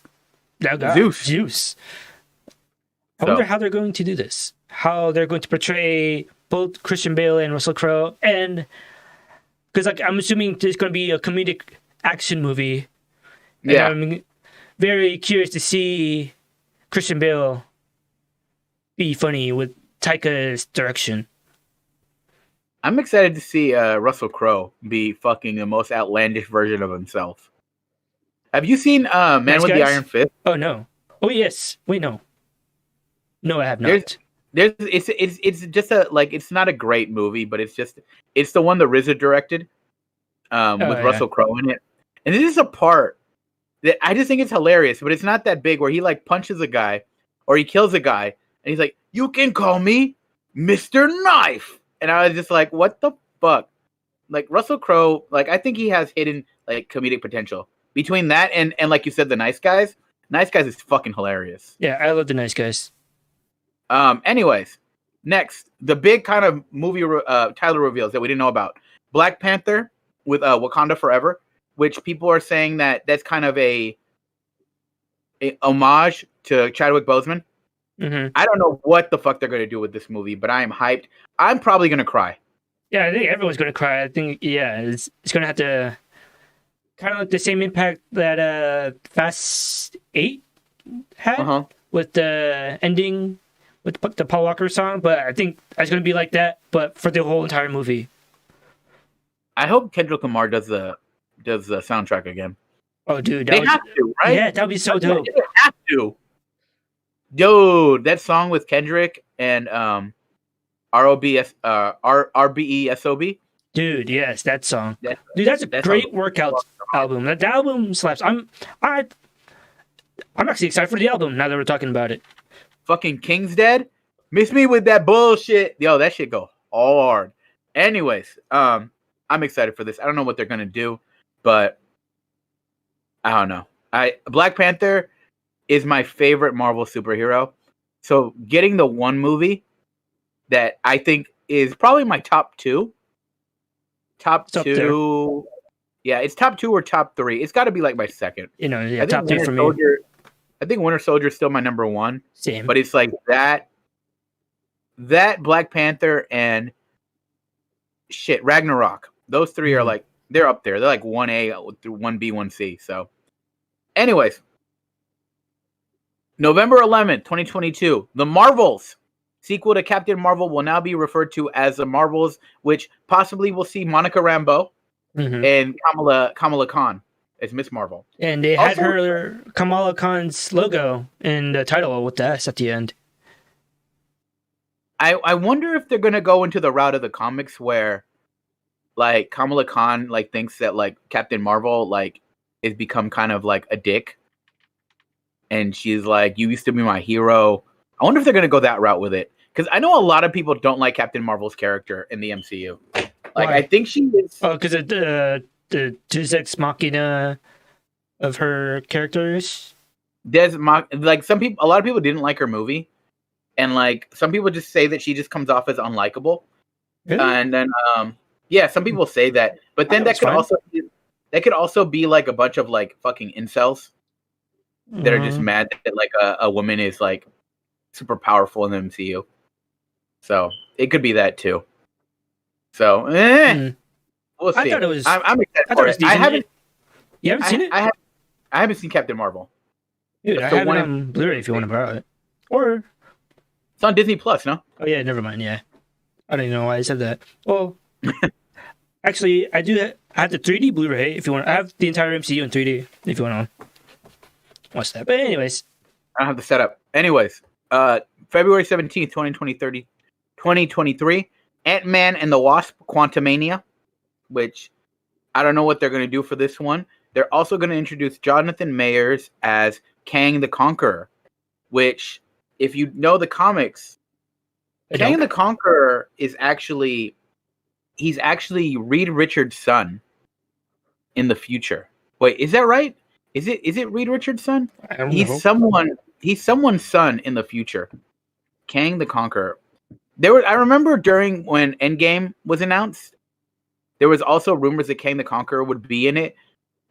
Zeus. I wonder how they're going to do this. How they're going to portray both Christian Bale and Russell Crowe, and because I'm assuming there's going to be a comedic action movie. And I'm very curious to see Christian Bale be funny with Taika's direction. I'm excited to see Russell Crowe be fucking the most outlandish version of himself. Have you seen Man with the Iron Fist? Oh no! Oh yes. Wait, no. No, I have not. It's just it's not a great movie, but it's the one that RZA directed with Russell Crowe in it. And this is a part that I just think it's hilarious, but it's not that big, where he like punches a guy or he kills a guy and he's like, "You can call me Mr. Knife." And I was just like, what the fuck? Like Russell Crowe, like I think he has hidden like comedic potential. Between that and like you said, The Nice Guys. Nice Guys is fucking hilarious. Yeah, I love The Nice Guys. Anyways, next, the big kind of movie title reveals that we didn't know about. Black Panther with Wakanda Forever, which people are saying that that's kind of a homage to Chadwick Boseman. Mm-hmm. I don't know what the fuck they're gonna do with this movie, but I am hyped. I'm probably gonna cry. Yeah, I think everyone's gonna cry. I think it's gonna have to kind of like the same impact that Fast 8 had with the ending with the Paul Walker song, but I think it's gonna be like that, but for the whole entire movie. I hope Kendrick Lamar does the soundtrack again. Oh, dude, They have to, right? Yeah, that'd be so dope. They have to. Dude, that song with Kendrick and RBESOB. Dude, yes, that song. That's a great workout album. That album slaps. I'm actually excited for the album now that we're talking about it. Fucking King's Dead. Miss me with that bullshit. Yo, that shit go hard. Anyways, I'm excited for this. I don't know what they're gonna do, but I don't know. Black Panther is my favorite Marvel superhero. So getting the one movie that I think is probably my top two. Top two. Yeah, it's top 2 or top 3. It's got to be like my second. Top 3 for me. I think Winter Soldier is still my number 1. Same. But it's like that Black Panther and Ragnarok. Those 3 are like, they're up there. They're like 1A through 1B, 1C. So anyways, November 11th, 2022, The Marvels. Sequel to Captain Marvel will now be referred to as The Marvels, which possibly will see Monica Rambeau and Kamala Khan as Miss Marvel. And they had her Kamala Khan's logo in the title with the S at the end. I wonder if they're gonna go into the route of the comics where, like, Kamala Khan like thinks that like Captain Marvel like is become kind of like a dick, and she's like, "You used to be my hero." I wonder if they're gonna go that route with it, because I know a lot of people don't like Captain Marvel's character in the MCU. Like, I think she is. Oh, because of the Deus Ex Machina of her characters. Like a lot of people didn't like her movie, and like some people just say that she just comes off as unlikable. Really? And then, some people say that, but then that could also be like a bunch of like fucking incels that are just mad that like a woman is like super powerful in the MCU. So it could be that too. So we'll see. I thought it was. I'm excited for it. You haven't seen it? I haven't seen Captain Marvel. Dude, I have it on Blu-ray if you want to borrow it. Or it's on Disney Plus, no? Oh yeah, never mind. Yeah, I don't even know why I said that. Well, actually, I have the 3D Blu-ray if you want. I have the entire MCU in 3D if you want to watch that. But anyways, I don't have the setup. Anyways, February 17th, 2023, Ant-Man and the Wasp: Quantumania, which I don't know what they're going to do for this one. They're also going to introduce Jonathan Majors as Kang the Conqueror, which, if you know the comics, Kang the Conqueror is actually Reed Richards' son in the future. Wait, is that right? Is it Reed Richards' son? I don't know. He's someone's son in the future. Kang the Conqueror. I remember during when Endgame was announced, there was also rumors that Kang the Conqueror would be in it,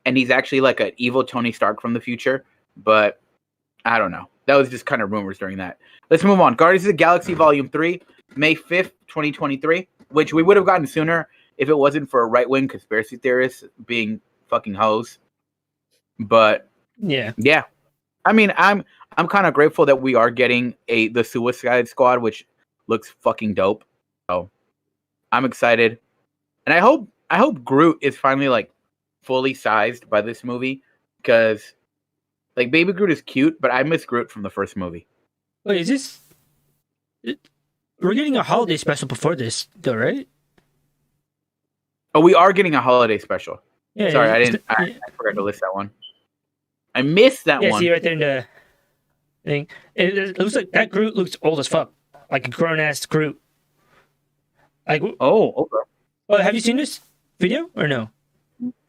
and he's actually like an evil Tony Stark from the future. But I don't know. That was just kind of rumors during that. Let's move on. Guardians of the Galaxy Volume 3, May 5th, 2023, which we would have gotten sooner if it wasn't for right-wing conspiracy theorists being fucking hoes. But yeah. I mean, I'm kind of grateful that we are getting the Suicide Squad, which looks fucking dope. So I'm excited, and I hope Groot is finally like fully sized by this movie, because like Baby Groot is cute, but I miss Groot from the first movie. Wait, is this? We're getting a holiday special before this, though, right? Oh, we are getting a holiday special. Yeah. Sorry, I forgot to list that one. I missed that one. Yeah, see right there in the thing. It looks like that Groot looks old as fuck, like a grown ass Groot. Like, oh, okay. Well, have you seen this video or no?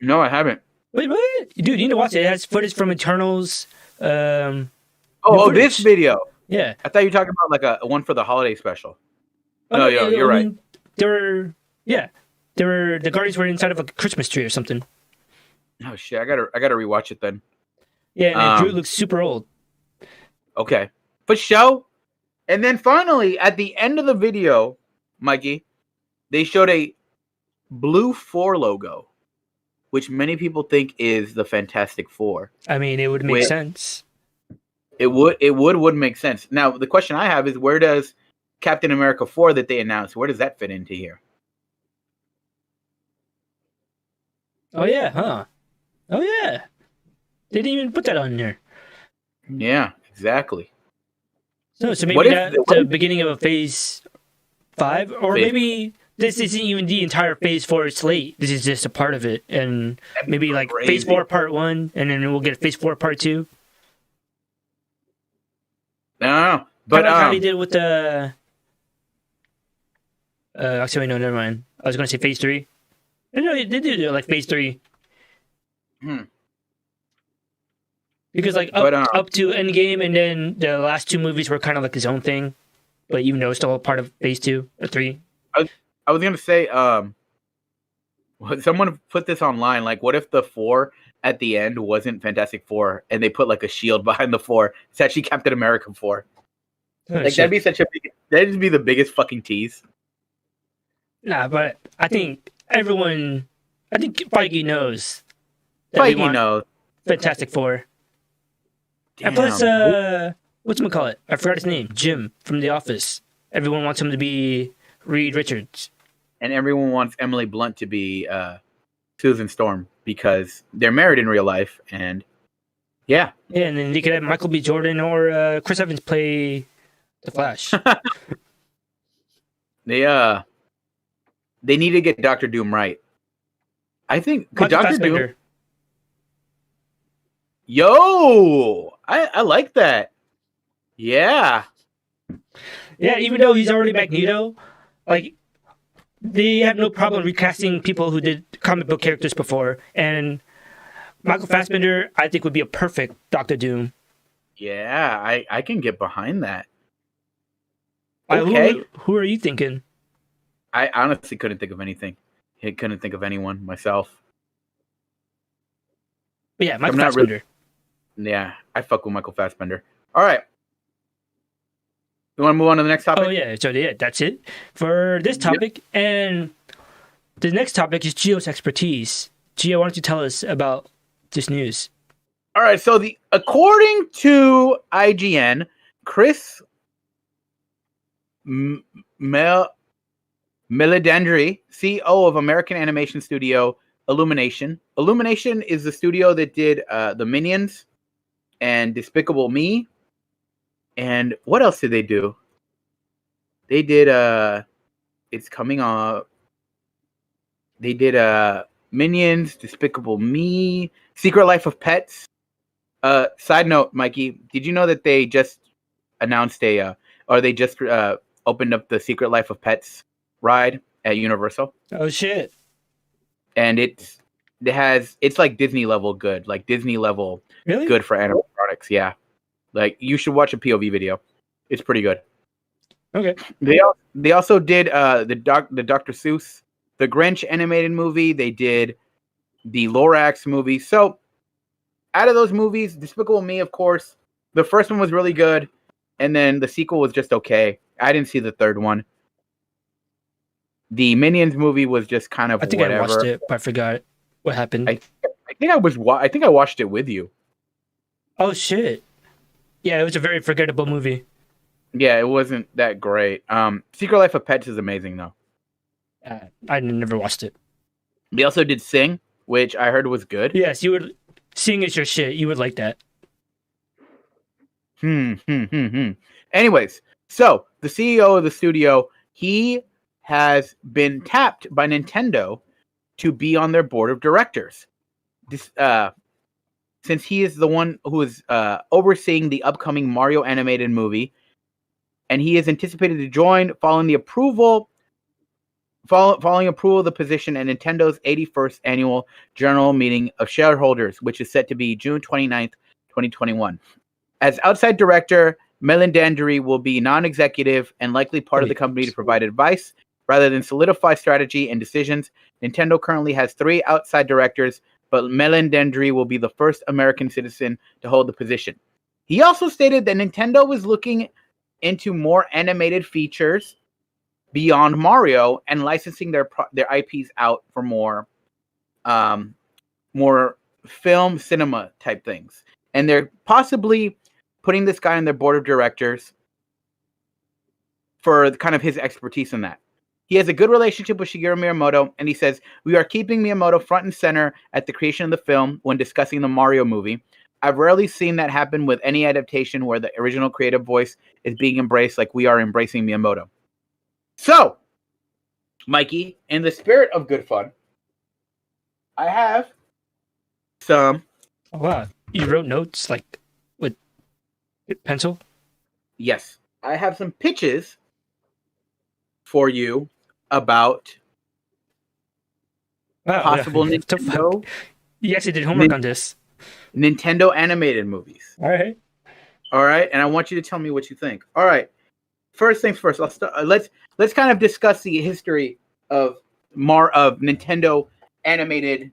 No, I haven't. Wait, what? Dude, you need to watch it. It has footage from Eternals. This video. Yeah. I thought you were talking about like a one for the holiday special. You're right. The Guardians were inside of a Christmas tree or something. Oh shit! I gotta rewatch it then. Yeah, and Groot looks super old. Okay. For show. And then finally, at the end of the video, Mikey, they showed a blue 4 logo, which many people think is the Fantastic Four. I mean, it would make sense. It would make sense. Now, the question I have is, where does Captain America 4 that they announced, where does that fit into here? Oh, yeah, huh? Oh, yeah. They didn't even put that on there. Yeah, exactly. So maybe that's the beginning of a Phase 5? Or maybe this isn't even the entire Phase 4 slate. This is just a part of it. And maybe like Phase 4 Part 1, and then we'll get Phase 4 Part 2. No. But like how they did with the... actually, no, never mind. I was going to say Phase 3. No, they did like Phase 3. Because like up to Endgame, and then the last 2 movies were kind of like his own thing, but even though it's still a part of Phase 2 or 3. I was gonna say, someone put this online. Like, what if the 4 at the end wasn't Fantastic Four, and they put like a shield behind the 4? It's actually Captain America 4. Like that'd be that'd be the biggest fucking tease. Nah, but I think Feige knows. Feige knows. Fantastic Four. Damn. And plus, whatchamacallit? I forgot his name. Jim from The Office. Everyone wants him to be Reed Richards. And everyone wants Emily Blunt to be Susan Storm because they're married in real life. And yeah. Yeah, and then they could have Michael B. Jordan or Chris Evans play The Flash. They need to get Dr. Doom right. I think could Dr. Doom. Yo, I like that. Yeah. Yeah, even though he's already Magneto, like they have no problem recasting people who did comic book characters before, and Michael Fassbender, I think, would be a perfect Dr. Doom. Yeah, I can get behind that. Okay. Who are you thinking? I honestly couldn't think of anything. I couldn't think of anyone myself. But yeah, Michael Fassbender. Yeah, I fuck with Michael Fassbender. All right. You want to move on to the next topic? Oh, yeah. So, yeah, that's it for this topic. Yep. And the next topic is Gio's expertise. Gio, why don't you tell us about this news? All right. So, according to IGN, Chris Meledandri, CEO of American animation studio Illumination. Illumination is the studio that did the Minions and Despicable Me. And what else did they do? They did it's coming up. They did Minions, Despicable Me, Secret Life of Pets. Side note, Mikey, did you know that they just announced they just opened up the Secret Life of Pets ride at Universal? Oh shit. And it's like Disney level good, like Disney level good for animal products. Yeah, like you should watch a POV video. It's pretty good. Okay. They also did the Dr. Seuss, the Grinch animated movie. They did the Lorax movie. So out of those movies, Despicable Me, of course, the first one was really good, and then the sequel was just okay. I didn't see the third one. The Minions movie was just kind of whatever. I watched it, but I forgot what happened. I think I watched it with you. Oh shit! Yeah, it was a very forgettable movie. Yeah, it wasn't that great. Secret Life of Pets is amazing though. I never watched it. They also did Sing, which I heard was good. Yes, you would. Sing is your shit. You would like that. Anyways, so the CEO of the studio, he has been tapped by Nintendo to be on their board of directors. This, since he is the one who is overseeing the upcoming Mario animated movie, and he is anticipated to join following approval of the position at Nintendo's 81st annual general meeting of shareholders, which is set to be June 29th, 2021. As outside director, Meledandri will be non-executive and likely part of the company to provide advice rather than solidify strategy and decisions. Nintendo currently has 3 outside directors, but Meledandri will be the first American citizen to hold the position. He also stated that Nintendo was looking into more animated features beyond Mario and licensing their IPs out for more film cinema type things. And they're possibly putting this guy on their board of directors for kind of his expertise in that. He has a good relationship with Shigeru Miyamoto, and he says, "We are keeping Miyamoto front and center at the creation of the film when discussing the Mario movie. I've rarely seen that happen with any adaptation where the original creative voice is being embraced like we are embracing Miyamoto." So, Mikey, in the spirit of good fun, I have some... Oh, wow. You wrote notes like with pencil? Yes. I have some pitches for you about possible Nintendo... You actually did homework on this. Nintendo animated movies. All right, and I want you to tell me what you think. All right. First things first. Let's kind of discuss the history of Nintendo animated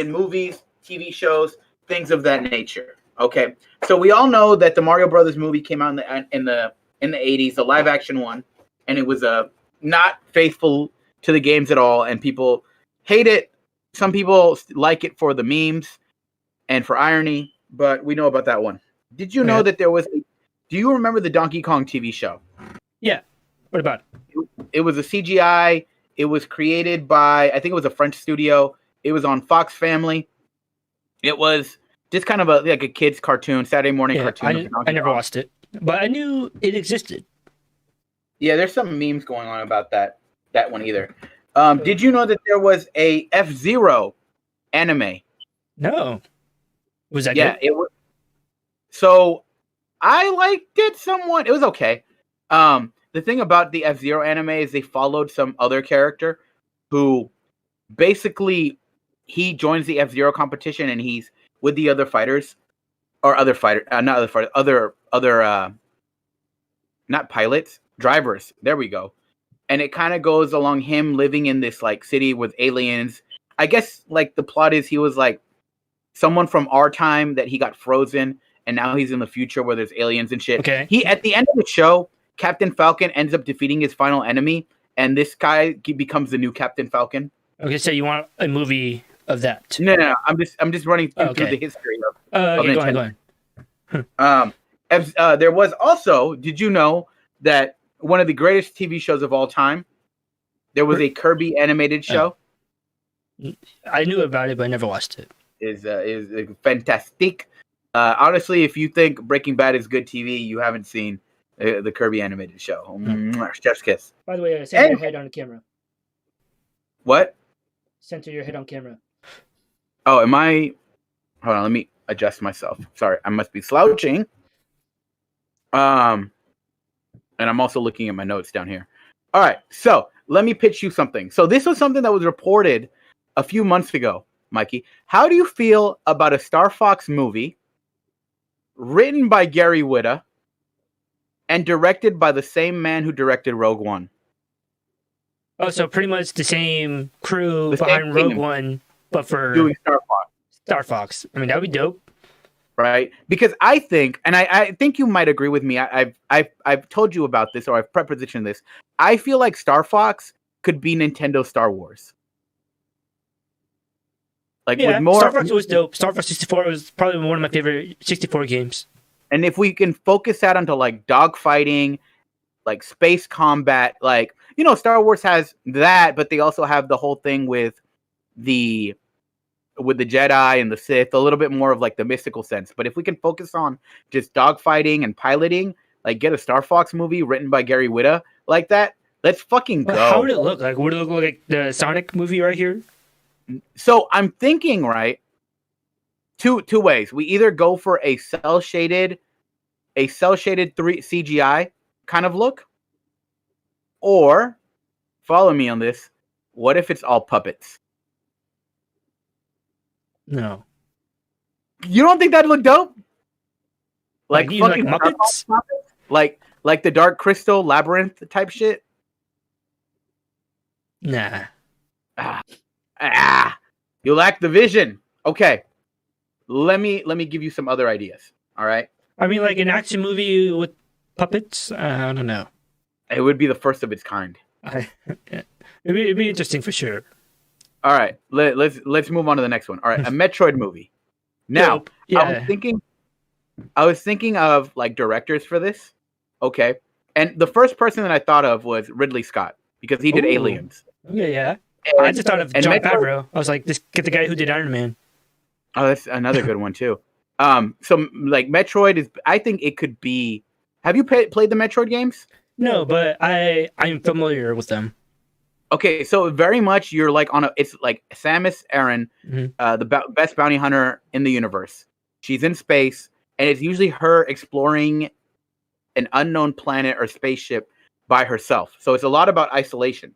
movies, TV shows, things of that nature. Okay. So we all know that the Mario Brothers movie came out in the 80s, the live action one, and it was not faithful to the games at all, and people hate it. Some people like it for the memes and for irony, but we know about that one. Did you know that there was do you remember the Donkey Kong TV show? Yeah. What about it? It was a CGI. It was created by, I think it was a French studio. It was on Fox Family. It was just kind of like a kid's cartoon, Saturday morning cartoon. I never watched it, but I knew it existed. Yeah, there's some memes going on about that one either. Did you know that there was a F-Zero anime? No. Was that good? It was. So I liked it somewhat. It was okay. The thing about the F-Zero anime is they followed some other character who basically he joins the F-Zero competition and he's with the other fighters or other fighter, not other fighters, other not pilots, drivers. There we go. And it kind of goes along him living in this like city with aliens. I guess like the plot is he was like someone from our time that he got frozen, and now he's in the future where there's aliens and shit. Okay. He at the end of the show, Captain Falcon ends up defeating his final enemy, and this guy becomes the new Captain Falcon. Okay, so you want a movie of that? No. I'm just running through the history of Nintendo. Go on. There was also, did you know that one of the greatest TV shows of all time, there was a Kirby animated show? I knew about it, but I never watched it. Is fantastic. Honestly, if you think Breaking Bad is good TV, you haven't seen the Kirby animated show. Chef's kiss. By the way, center your head on the camera. What? Center your head on camera. Oh, am I? Hold on, let me adjust myself. Sorry, I must be slouching. And I'm also looking at my notes down here. All right, so let me pitch you something. So this was something that was reported a few months ago, Mikey. How do you feel about a Star Fox movie written by Gary Whitta and directed by the same man who directed Rogue One? Oh, so pretty much the same crew behind Rogue One, but for doing Star Fox. Star Fox. I mean, that would be dope. Right? Because I think, and I think you might agree with me. I've told you about this, or I've prepositioned this. I feel like Star Fox could be Nintendo Star Wars. Like with more. Star Fox was dope. Star Fox 64 was probably one of my favorite 64 games. And if we can focus that onto like dogfighting, like space combat, like Star Wars has that, but they also have the whole thing with the Jedi and the Sith, a little bit more of like the mystical sense. But if we can focus on just dogfighting and piloting, like get a Star Fox movie written by Gary Whitta like that, let's fucking go. How would it look like? Would it look like the Sonic movie right here? So I'm thinking, right, two ways. We either go for a cell shaded 3 CGI kind of look, or follow me on this. What if it's all puppets? No. You don't think that'd look dope? Like fucking Muppets? Like the Dark Crystal Labyrinth type shit? Nah. You lack the vision. Okay. Let me give you some other ideas. All right, I mean, like an action movie with puppets. I don't know. it would be the first of its kind. It'd be interesting for sure. All right, let's move on to the next one. All right, a Metroid movie. Now, Dope. Yeah. I was thinking of like directors for this. Okay, and the first person that I thought of was Ridley Scott because he did Ooh. Aliens. Yeah, yeah. And, I just thought of John Metroid, Favreau. I was like, just get the guy who did Iron Man. Oh, that's another good one too. So like Metroid is, I think it could be. Have you played the Metroid games? No, but I'm familiar with them. Okay, so very much you're like on a. It's like Samus Aran, Mhm. the best bounty hunter in the universe. She's in space, and it's usually her exploring an unknown planet or spaceship by herself. So it's a lot about isolation,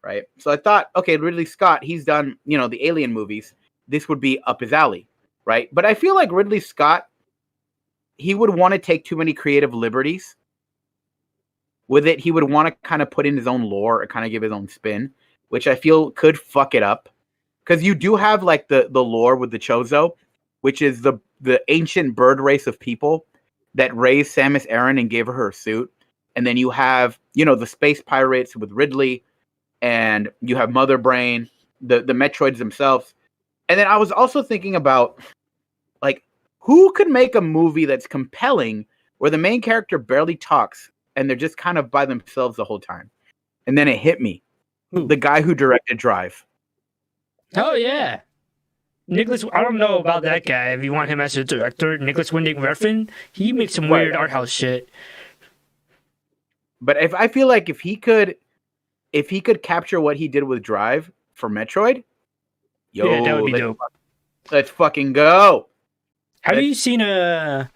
right? So I thought, okay, Ridley Scott, he's done the Alien movies. This would be up his alley, right? But I feel like Ridley Scott, he would want to take too many creative liberties with it. He would want to kind of put in his own lore or kind of give his own spin, which I feel could fuck it up. Because you do have like the lore with the Chozo, which is the ancient bird race of people that raised Samus Aran and gave her suit. And then you have, the space pirates with Ridley, and you have Mother Brain, the Metroids themselves. And then I was also thinking about, like, who could make a movie that's compelling where the main character barely talks and they're just kind of by themselves the whole time? And then it hit me. Who? The guy who directed Drive. Oh, yeah. Nicholas, I don't know about that guy. If you want him as a director, Nicholas Winding Refn, he makes some weird art house shit. But I feel like if he could capture what he did with Drive for Metroid, Yeah, that would be dope. Let's fucking go. Have you seen the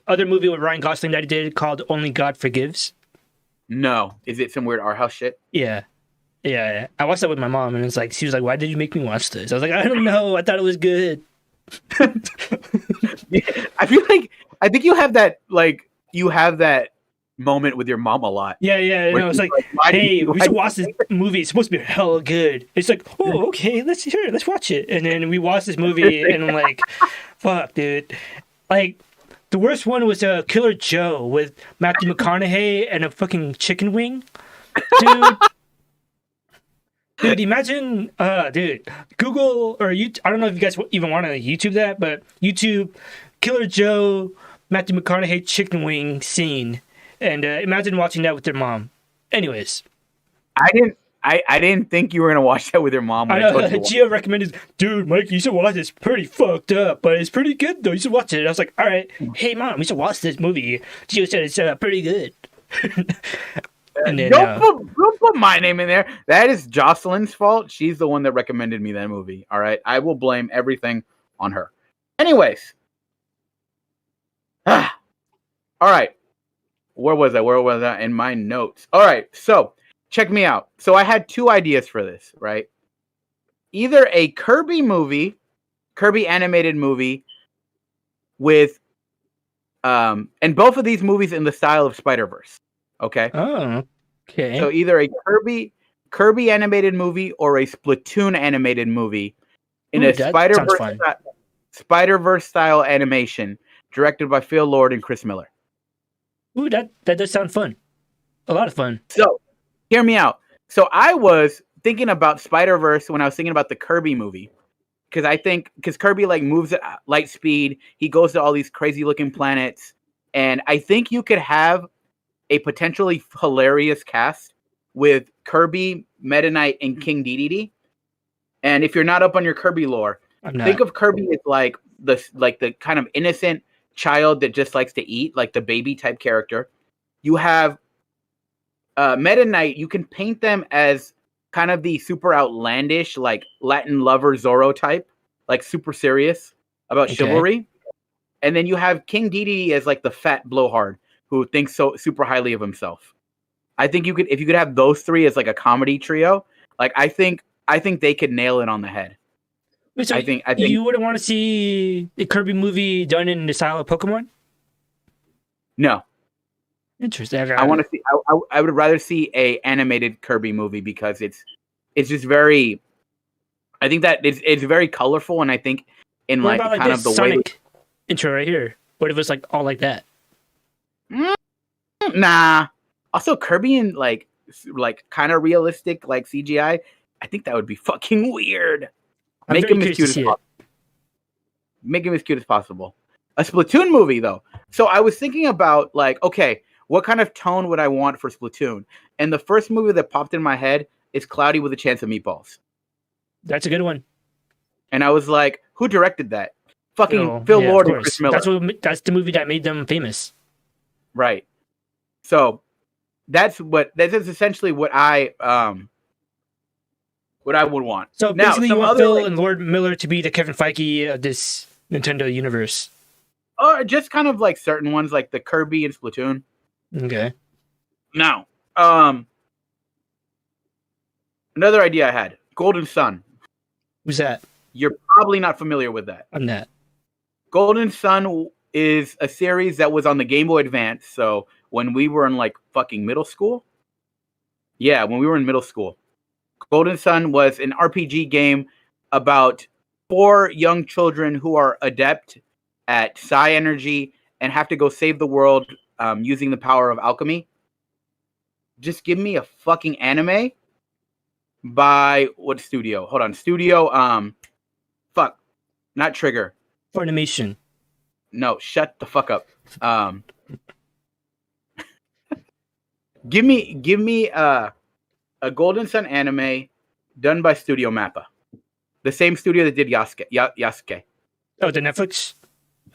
other movie with Ryan Gosling that he did called Only God Forgives? No. Is it some weird art house shit? Yeah. Yeah. I watched that with my mom, and it's like, she was like, why did you make me watch this? I was like, I don't know. I thought it was good. I think you have that moment with your mom a lot. Yeah. It's like, hey, we should watch this movie. It's supposed to be hella good. It's like, oh, okay, let's watch it. And then we watched this movie, and I'm like, fuck, dude. Like, the worst one was Killer Joe with Matthew McConaughey and a fucking chicken wing. Dude, imagine, dude, Google or YouTube. I don't know if you guys even want to YouTube that, but YouTube Killer Joe, Matthew McConaughey chicken wing scene. And imagine watching that with your mom. Anyways. I didn't think you were going to watch that with your mom. I know, Gio recommended, dude, Mike, you should watch this. Pretty fucked up, but it's pretty good, though. You should watch it. And I was like, all right, hey, mom, we should watch this movie. Gio said it's pretty good. And then, don't put my name in there. That is Jocelyn's fault. She's the one that recommended me that movie. All right? I will blame everything on her. Anyways. All right. Where was I in my notes? All right, so check me out. So I had two ideas for this, right? Either a Kirby animated movie with, and both of these movies in the style of Spider-Verse. Okay. Oh, okay. So either a Kirby animated movie or a Splatoon animated movie in a Spider-Verse style animation directed by Phil Lord and Chris Miller. Ooh, that does sound fun. A lot of fun. So, hear me out. So, I was thinking about Spider-Verse when I was thinking about the Kirby movie. Because Kirby like moves at light speed. He goes to all these crazy looking planets. And I think you could have a potentially hilarious cast with Kirby, Meta Knight, and King Dedede. And if you're not up on your Kirby lore, think of Kirby as like the kind of innocent child that just likes to eat, like the baby type character. You have Meta Knight. You can paint them as kind of the super outlandish, like Latin lover Zorro type, like super serious about chivalry. And then you have King Dedede as like the fat blowhard who thinks so super highly of himself. I think if you could have those three as like a comedy trio, like I think they could nail it on the head. So I think you wouldn't want to see a Kirby movie done in the style of Pokemon? No. Interesting. I want to see. I would rather see a animated Kirby movie because it's just very. I think that it's very colorful, and I think in like kind of the Sonic way intro right here. What if it's like all like that? Nah. Also, Kirby and like kind of realistic like CGI. I think that would be fucking weird. I'm very curious to see it. Make him as cute as possible. A Splatoon movie though. So I was thinking about like, okay, what kind of tone would I want for Splatoon? And the first movie that popped in my head is Cloudy with a Chance of Meatballs. That's a good one. And I was like, who directed that? Fucking Phil Lord and Chris Miller. That's the movie that made them famous. Right. So that's essentially what I would want. So now, basically, you want Phil and Lord Miller to be the Kevin Feige of this Nintendo universe. Or just kind of like certain ones, like the Kirby and Splatoon. Okay. Now, another idea I had: Golden Sun. Who's that? You're probably not familiar with that. I'm not. Golden Sun is a series that was on the Game Boy Advance. So when we were in like fucking middle school, when we were in middle school, Golden Sun was an RPG game about 4 young children who are adept at psi energy and have to go save the world using the power of alchemy. Just give me a fucking anime by what studio? Hold on, studio. Not Trigger. Funimation. No, shut the fuck up. Give me a Golden Sun anime done by Studio Mappa, the same studio that did Yasuke. Oh, the Netflix.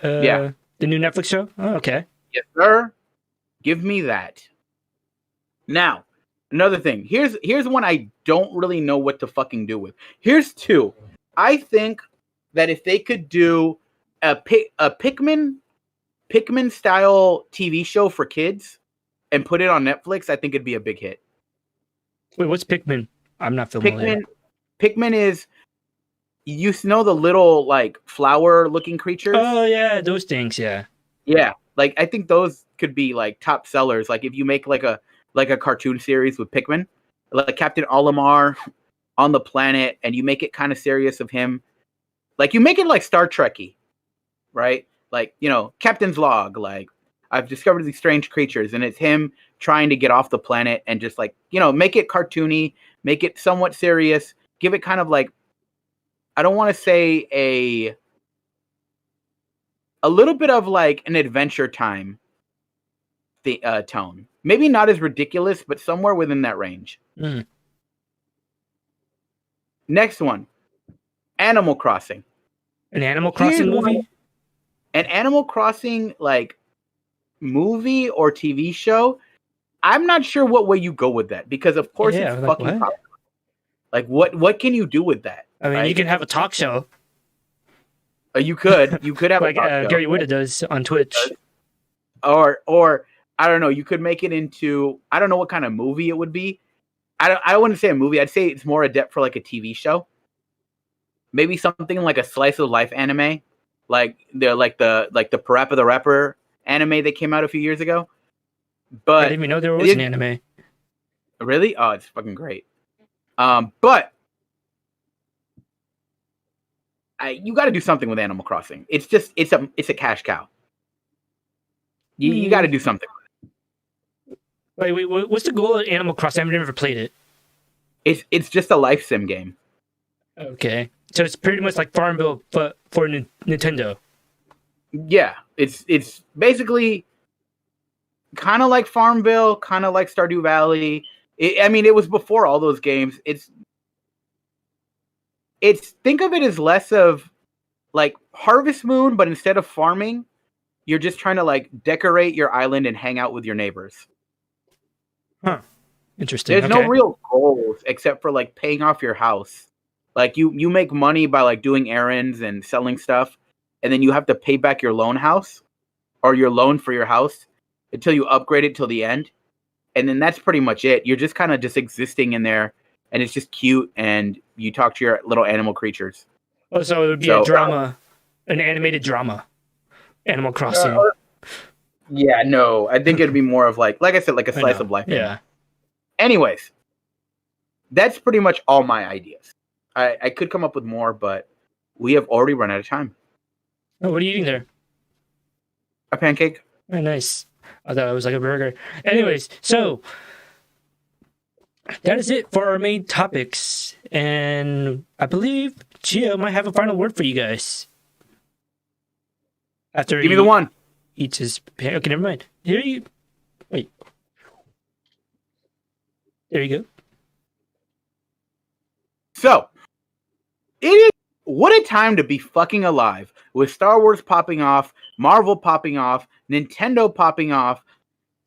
Yeah, the new Netflix show. Oh, okay. Yes, sir. Give me that. Now, another thing. Here's one I don't really know what to fucking do with. Here's 2. I think that if they could do a Pikmin style TV show for kids and put it on Netflix, I think it'd be a big hit. Wait, what's Pikmin? I'm not familiar. Pikmin is, you know, the little like flower looking creatures. Oh yeah, those things. Yeah. Yeah, like I think those could be like top sellers. Like if you make like a cartoon series with Pikmin, like Captain Olimar on the planet, and you make it kind of serious of him. Like you make it like Star Trek-y, right? Like, you know, Captain's Log, like I've discovered these strange creatures, and it's him trying to get off the planet, and just like, you know, make it cartoony, make it somewhat serious, give it kind of like, I don't want to say a little bit of like an Adventure Time tone. Maybe not as ridiculous, but somewhere within that range. Mm. Next one. Animal Crossing. An Animal Crossing movie? An Animal Crossing like movie or TV show. I'm not sure what way you go with that, because of course it's like, fucking popular. Like what can you do with that? I mean, right? You can have a talk show. You could have like a talk show. Gary Whitta does on Twitch. Or I don't know, you could make it into, I don't know what kind of movie it would be. I wouldn't say a movie. I'd say it's more adept for like a TV show. Maybe something like a slice of life anime, like the Parappa the Rapper anime that came out a few years ago. But I didn't even know there was an anime. Really? Oh, it's fucking great. But you got to do something with Animal Crossing. It's just it's a cash cow. You got to do something. Wait, what's the goal of Animal Crossing? I've never played it. It's just a life sim game. Okay, so it's pretty much like Farmville, but for Nintendo. Yeah, it's basically kind of like Farmville, kind of like Stardew Valley. It was before all those games. It's think of it as less of like Harvest Moon, but instead of farming, you're just trying to like decorate your island and hang out with your neighbors. Huh. Interesting. There's no real goals except for like paying off your house. Like you make money by like doing errands and selling stuff, and then you have to pay back your loan house or your loan for your house until you upgrade it till the end. And then that's pretty much it. You're just kind of just existing in there, and it's just cute, and you talk to your little animal creatures. Oh, so it would be a drama, an animated drama, Animal Crossing. Yeah, no, I think it'd be more of like I said, like a slice of life. Yeah. Anyways, that's pretty much all my ideas. I could come up with more, but we have already run out of time. Oh, what are you eating there? A pancake. Very nice. I thought it was like a burger. Anyways, so that is it for our main topics. And I believe Gio might have a final word for you guys. After Give me the one. Eats his pan. Okay, never mind. Here you. Wait. There you go. So, it is what a time to be fucking alive with Star Wars popping off, Marvel popping off, Nintendo popping off,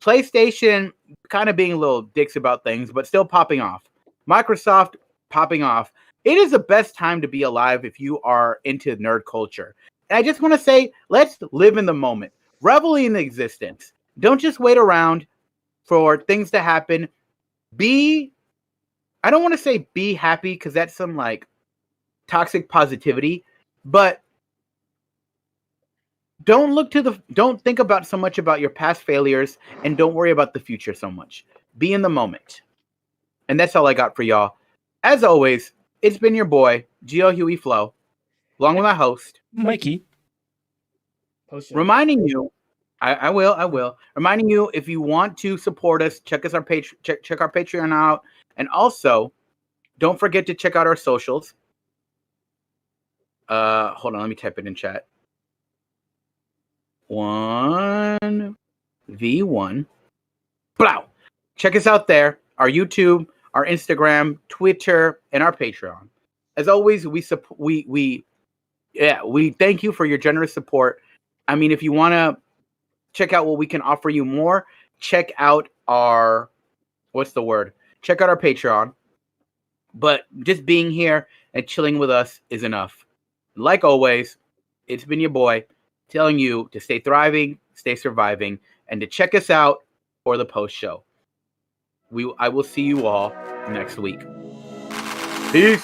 PlayStation kind of being little dicks about things, but still popping off, Microsoft popping off. It is the best time to be alive if you are into nerd culture. And I just want to say, let's live in the moment. Revel in existence. Don't just wait around for things to happen. I don't want to say be happy because that's some like toxic positivity, but don't think about so much about your past failures and don't worry about the future so much. Be in the moment. And that's all I got for y'all. As always, it's been your boy, Gio Huey Flo, along with my host, Mikey. Reminding you, I will. Reminding you, if you want to support us, check our Patreon out. And also, don't forget to check out our socials. Hold on, let me type it in chat. 1v1. Blow. Check us out there. Our YouTube, our Instagram, Twitter, and our Patreon. As always, we thank you for your generous support. I mean, if you want to check out what we can offer you more, check out our check out our Patreon. But just being here and chilling with us is enough. Like always, it's been your boy telling you to stay thriving, stay surviving, and to check us out for the post show. I will see you all next week. Peace.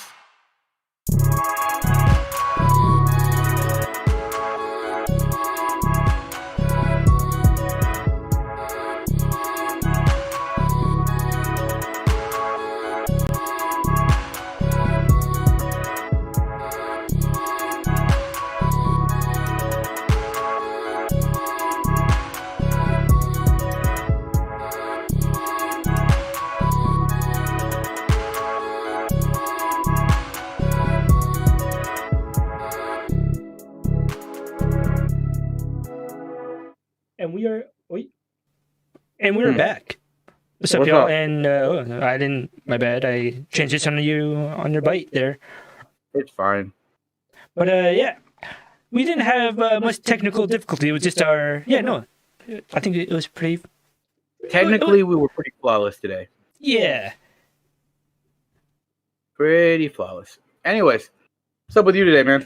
And we're back. What's up, y'all? And my bad. I transitioned you on your bite there. It's fine. But yeah, we didn't have much technical difficulty. It was just I think it was pretty. Technically, we were pretty flawless today. Yeah. Pretty flawless. Anyways, what's up with you today, man?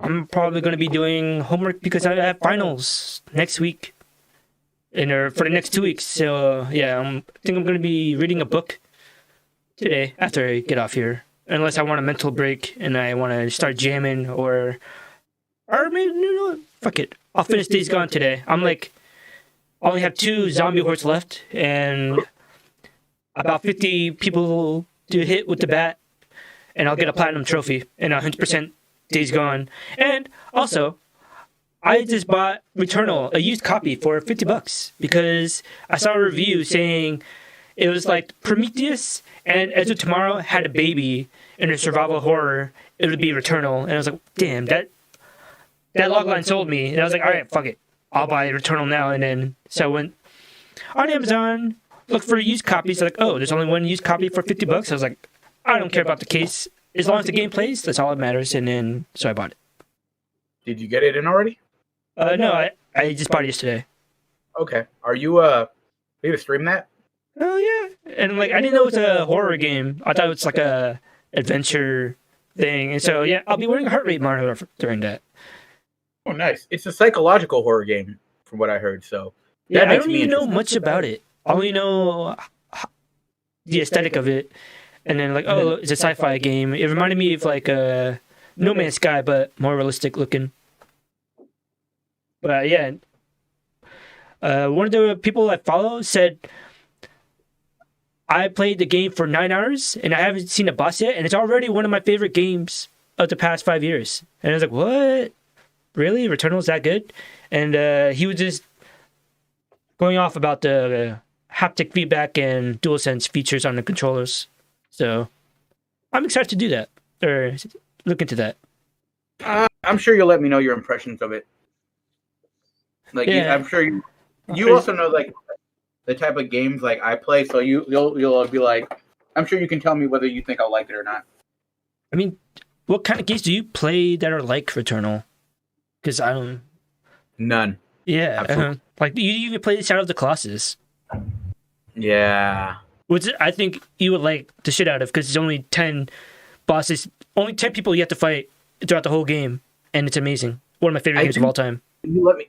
I'm probably going to be doing homework because I have finals next week. For the next 2 weeks. So, yeah, I think I'm going to be reading a book today after I get off here. Unless I want a mental break and I want to start jamming or maybe, fuck it. I'll finish Days Gone today. I only have 2 zombie hordes left and about 50 people to hit with the bat. And I'll get a platinum trophy and 100% Days Gone. And also, I just bought Returnal, a used copy for $50 because I saw a review saying it was like Prometheus and Edge of Tomorrow had a baby in a survival horror. It would be Returnal. And I was like, damn, that logline sold me. And I was like, all right, fuck it. I'll buy Returnal now. And then, so I went on Amazon, looked for used copies. Like, oh, there's only one used copy for $50. I was like, I don't care about the case. As long as the game plays, that's all that matters. And then, so I bought it. Did you get it in already? No, I just bought it yesterday. Okay. Are you able to stream that? Oh, yeah. And, I didn't know it was a horror game. I thought it was, a adventure thing. And so, yeah, I'll be wearing a heart rate monitor during that. Oh, nice. It's a psychological horror game, from what I heard, so... Yeah, I don't even know much about it. I only know the aesthetic of it. And then, it's a sci-fi game. It reminded me of, No Man's Sky, but more realistic looking. But yeah, one of the people I follow said, I played the game for 9 hours and I haven't seen a boss yet, and it's already one of my favorite games of the past 5 years. And I was like, what? really? Returnal's that good? And he was just going off about the haptic feedback and DualSense features on the controllers. So I'm excited to do that or look into that. I'm sure you'll let me know your impressions of it. Like, Yeah. I'm sure you also know like the type of games like I play, so you'll be like, I'm sure you can tell me whether you think I'll like it or not. I mean, what kind of games do you play that are like Returnal? Because I don't. None. Yeah, Absolutely. like you even play Shadow of the Colossus, Yeah. which I think you would like the shit out of because it's only 10 bosses, only 10 people you have to fight throughout the whole game, and it's amazing. One of my favorite games of all time.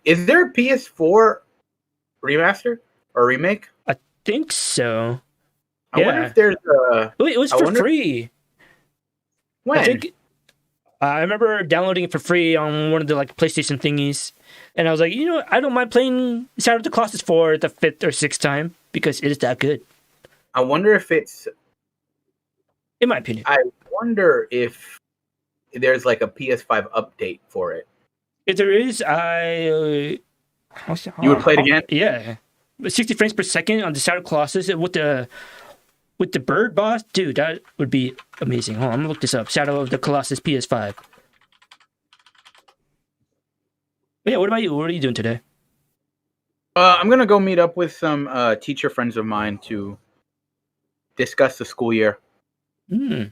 Is there a PS4 remaster or remake? I think so. I wonder if there's a. It was for free. When? I think I remember downloading it for free on one of the like PlayStation thingies, and I was like, you know, I don't mind playing Shadow of the Colossus for the 5th or 6th time because it is that good. I wonder if it's. In my opinion, I wonder if there's like a PS5 update for it. if there is, You would play it again? Yeah, 60 frames per second on the Shadow of the Colossus with the bird boss, dude, that would be amazing. Hold on, I'm gonna look this up. Shadow of the Colossus PS5. But yeah, what about you? What are you doing today? I'm gonna go meet up with some teacher friends of mine to discuss the school year. Ooh,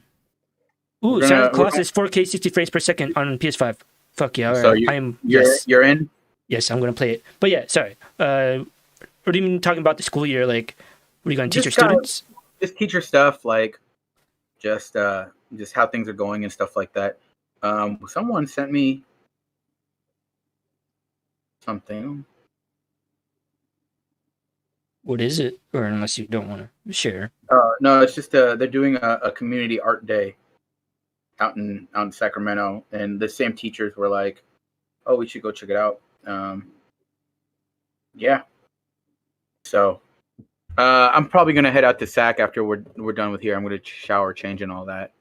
Shadow of the Colossus 4K 60 frames per second on PS5. Fuck yeah! So you're in? Yes, I'm gonna play it. But yeah, sorry. What do you mean talking about the school year? Like, what are you gonna teach your students? Just teacher stuff, like just how things are going and stuff like that. Someone sent me something. What is it? Or unless you don't want to share. No, it's just they're doing a community art day out in Sacramento, and the same teachers were like, "Oh, we should go check it out." Yeah. So I'm probably gonna head out to Sac after we're done with here. I'm gonna shower, change, and all that.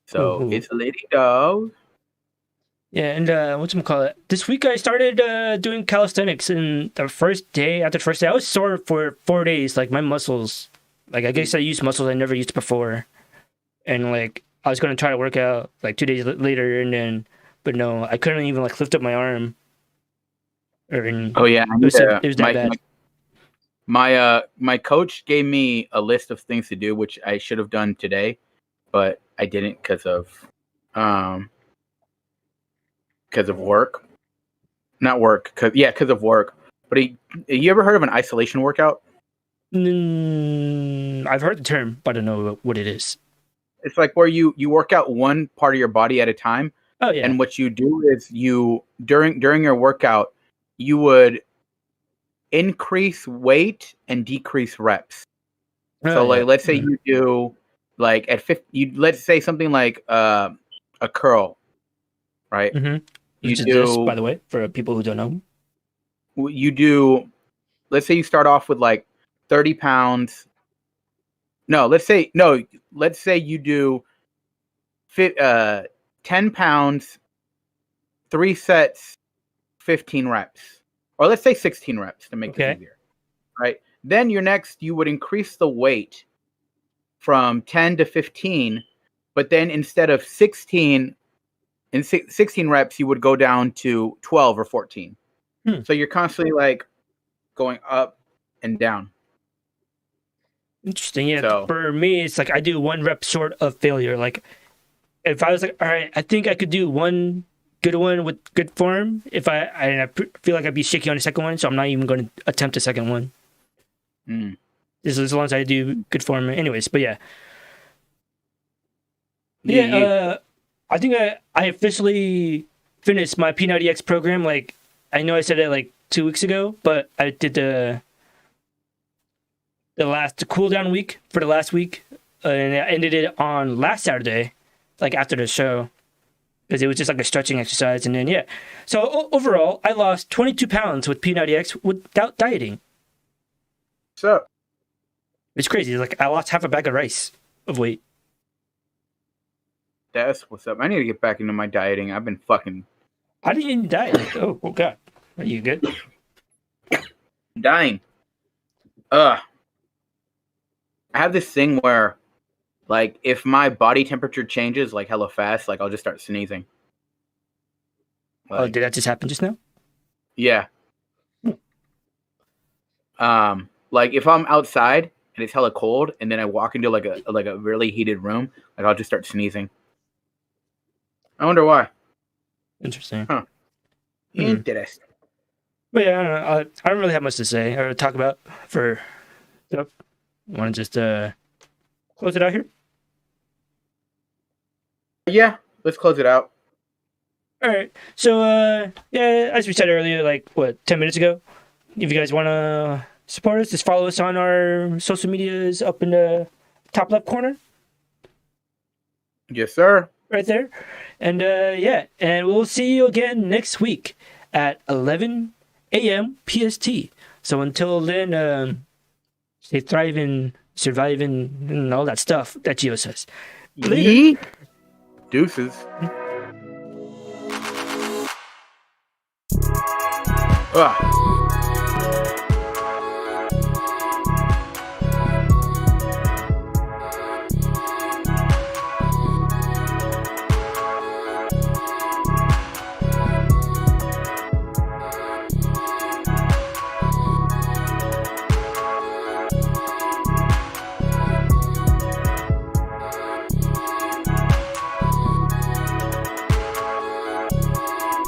So Ooh. it's a lady dog. Yeah, and whatchamacallit? This week I started doing calisthenics, and the first day, I was sore for 4 days. Like, my muscles, like, I guess I used muscles I never used before. And, like, I was going to try to work out, like, 2 days later, but no, I couldn't even, like, lift up my arm. Oh, yeah. It was that bad. My coach gave me a list of things to do, which I should have done today, but I didn't because of work. Not work, because of work. But you ever heard of an isolation workout? I've heard the term, but I don't know what it is. It's like where you work out one part of your body at a time. Oh yeah. And what you do is during your workout, you would increase weight and decrease reps. So let's say you do like at 50, let's say something like a curl, right? Mm-hmm. You do this, by the way, for people who don't know. You do, let's say you start off with like 30 pounds. Let's say you do 10 pounds, 3 sets, 15 reps. Or let's say 16 reps to make it easier, right? Then you would increase the weight from 10 to 15, but then instead of 16 reps, you would go down to 12 or 14. So you're constantly like going up and down. Interesting. Yeah. So, for me, it's like I do 1 rep short of failure. Like, if I was like, all right, I think I could do one good one with good form. If I feel like I'd be shaky on the second one, so I'm not even going to attempt the second one. As long as I do good form, anyways. But yeah. I think I officially finished my P90X program. Like, I know I said it like 2 weeks ago, but I did the cooldown week for the last week, and I ended it on last Saturday, like after the show, because it was just like a stretching exercise. And then yeah, so overall I lost 22 pounds with P90X without dieting. So it's crazy. Like, I lost half a bag of rice of weight. That's what's up. I need to get back into my dieting. I've been fucking How did you die? Oh god. Are you good? I'm dying. I have this thing where, like, if my body temperature changes like hella fast, like I'll just start sneezing. Oh, Like, did that just happen just now? yeah. Like if I'm outside and it's hella cold, and then I walk into like a really heated room, like I'll just start sneezing. I wonder why. Interesting. Huh. Hmm. Interesting. But yeah, I don't know. I don't really have much to say or talk about for stuff. Want to just close it out here? Yeah, let's close it out. All right. So yeah, as we said earlier, like what 10 minutes ago, if you guys want to support us, just follow us on our social medias up in the top left corner, Yes, sir. right there. And yeah, and we'll see you again next week at 11 a.m. PST. So until then, stay thriving, surviving, and all that stuff that Gio says. Later. Yee. Deuces. Ugh.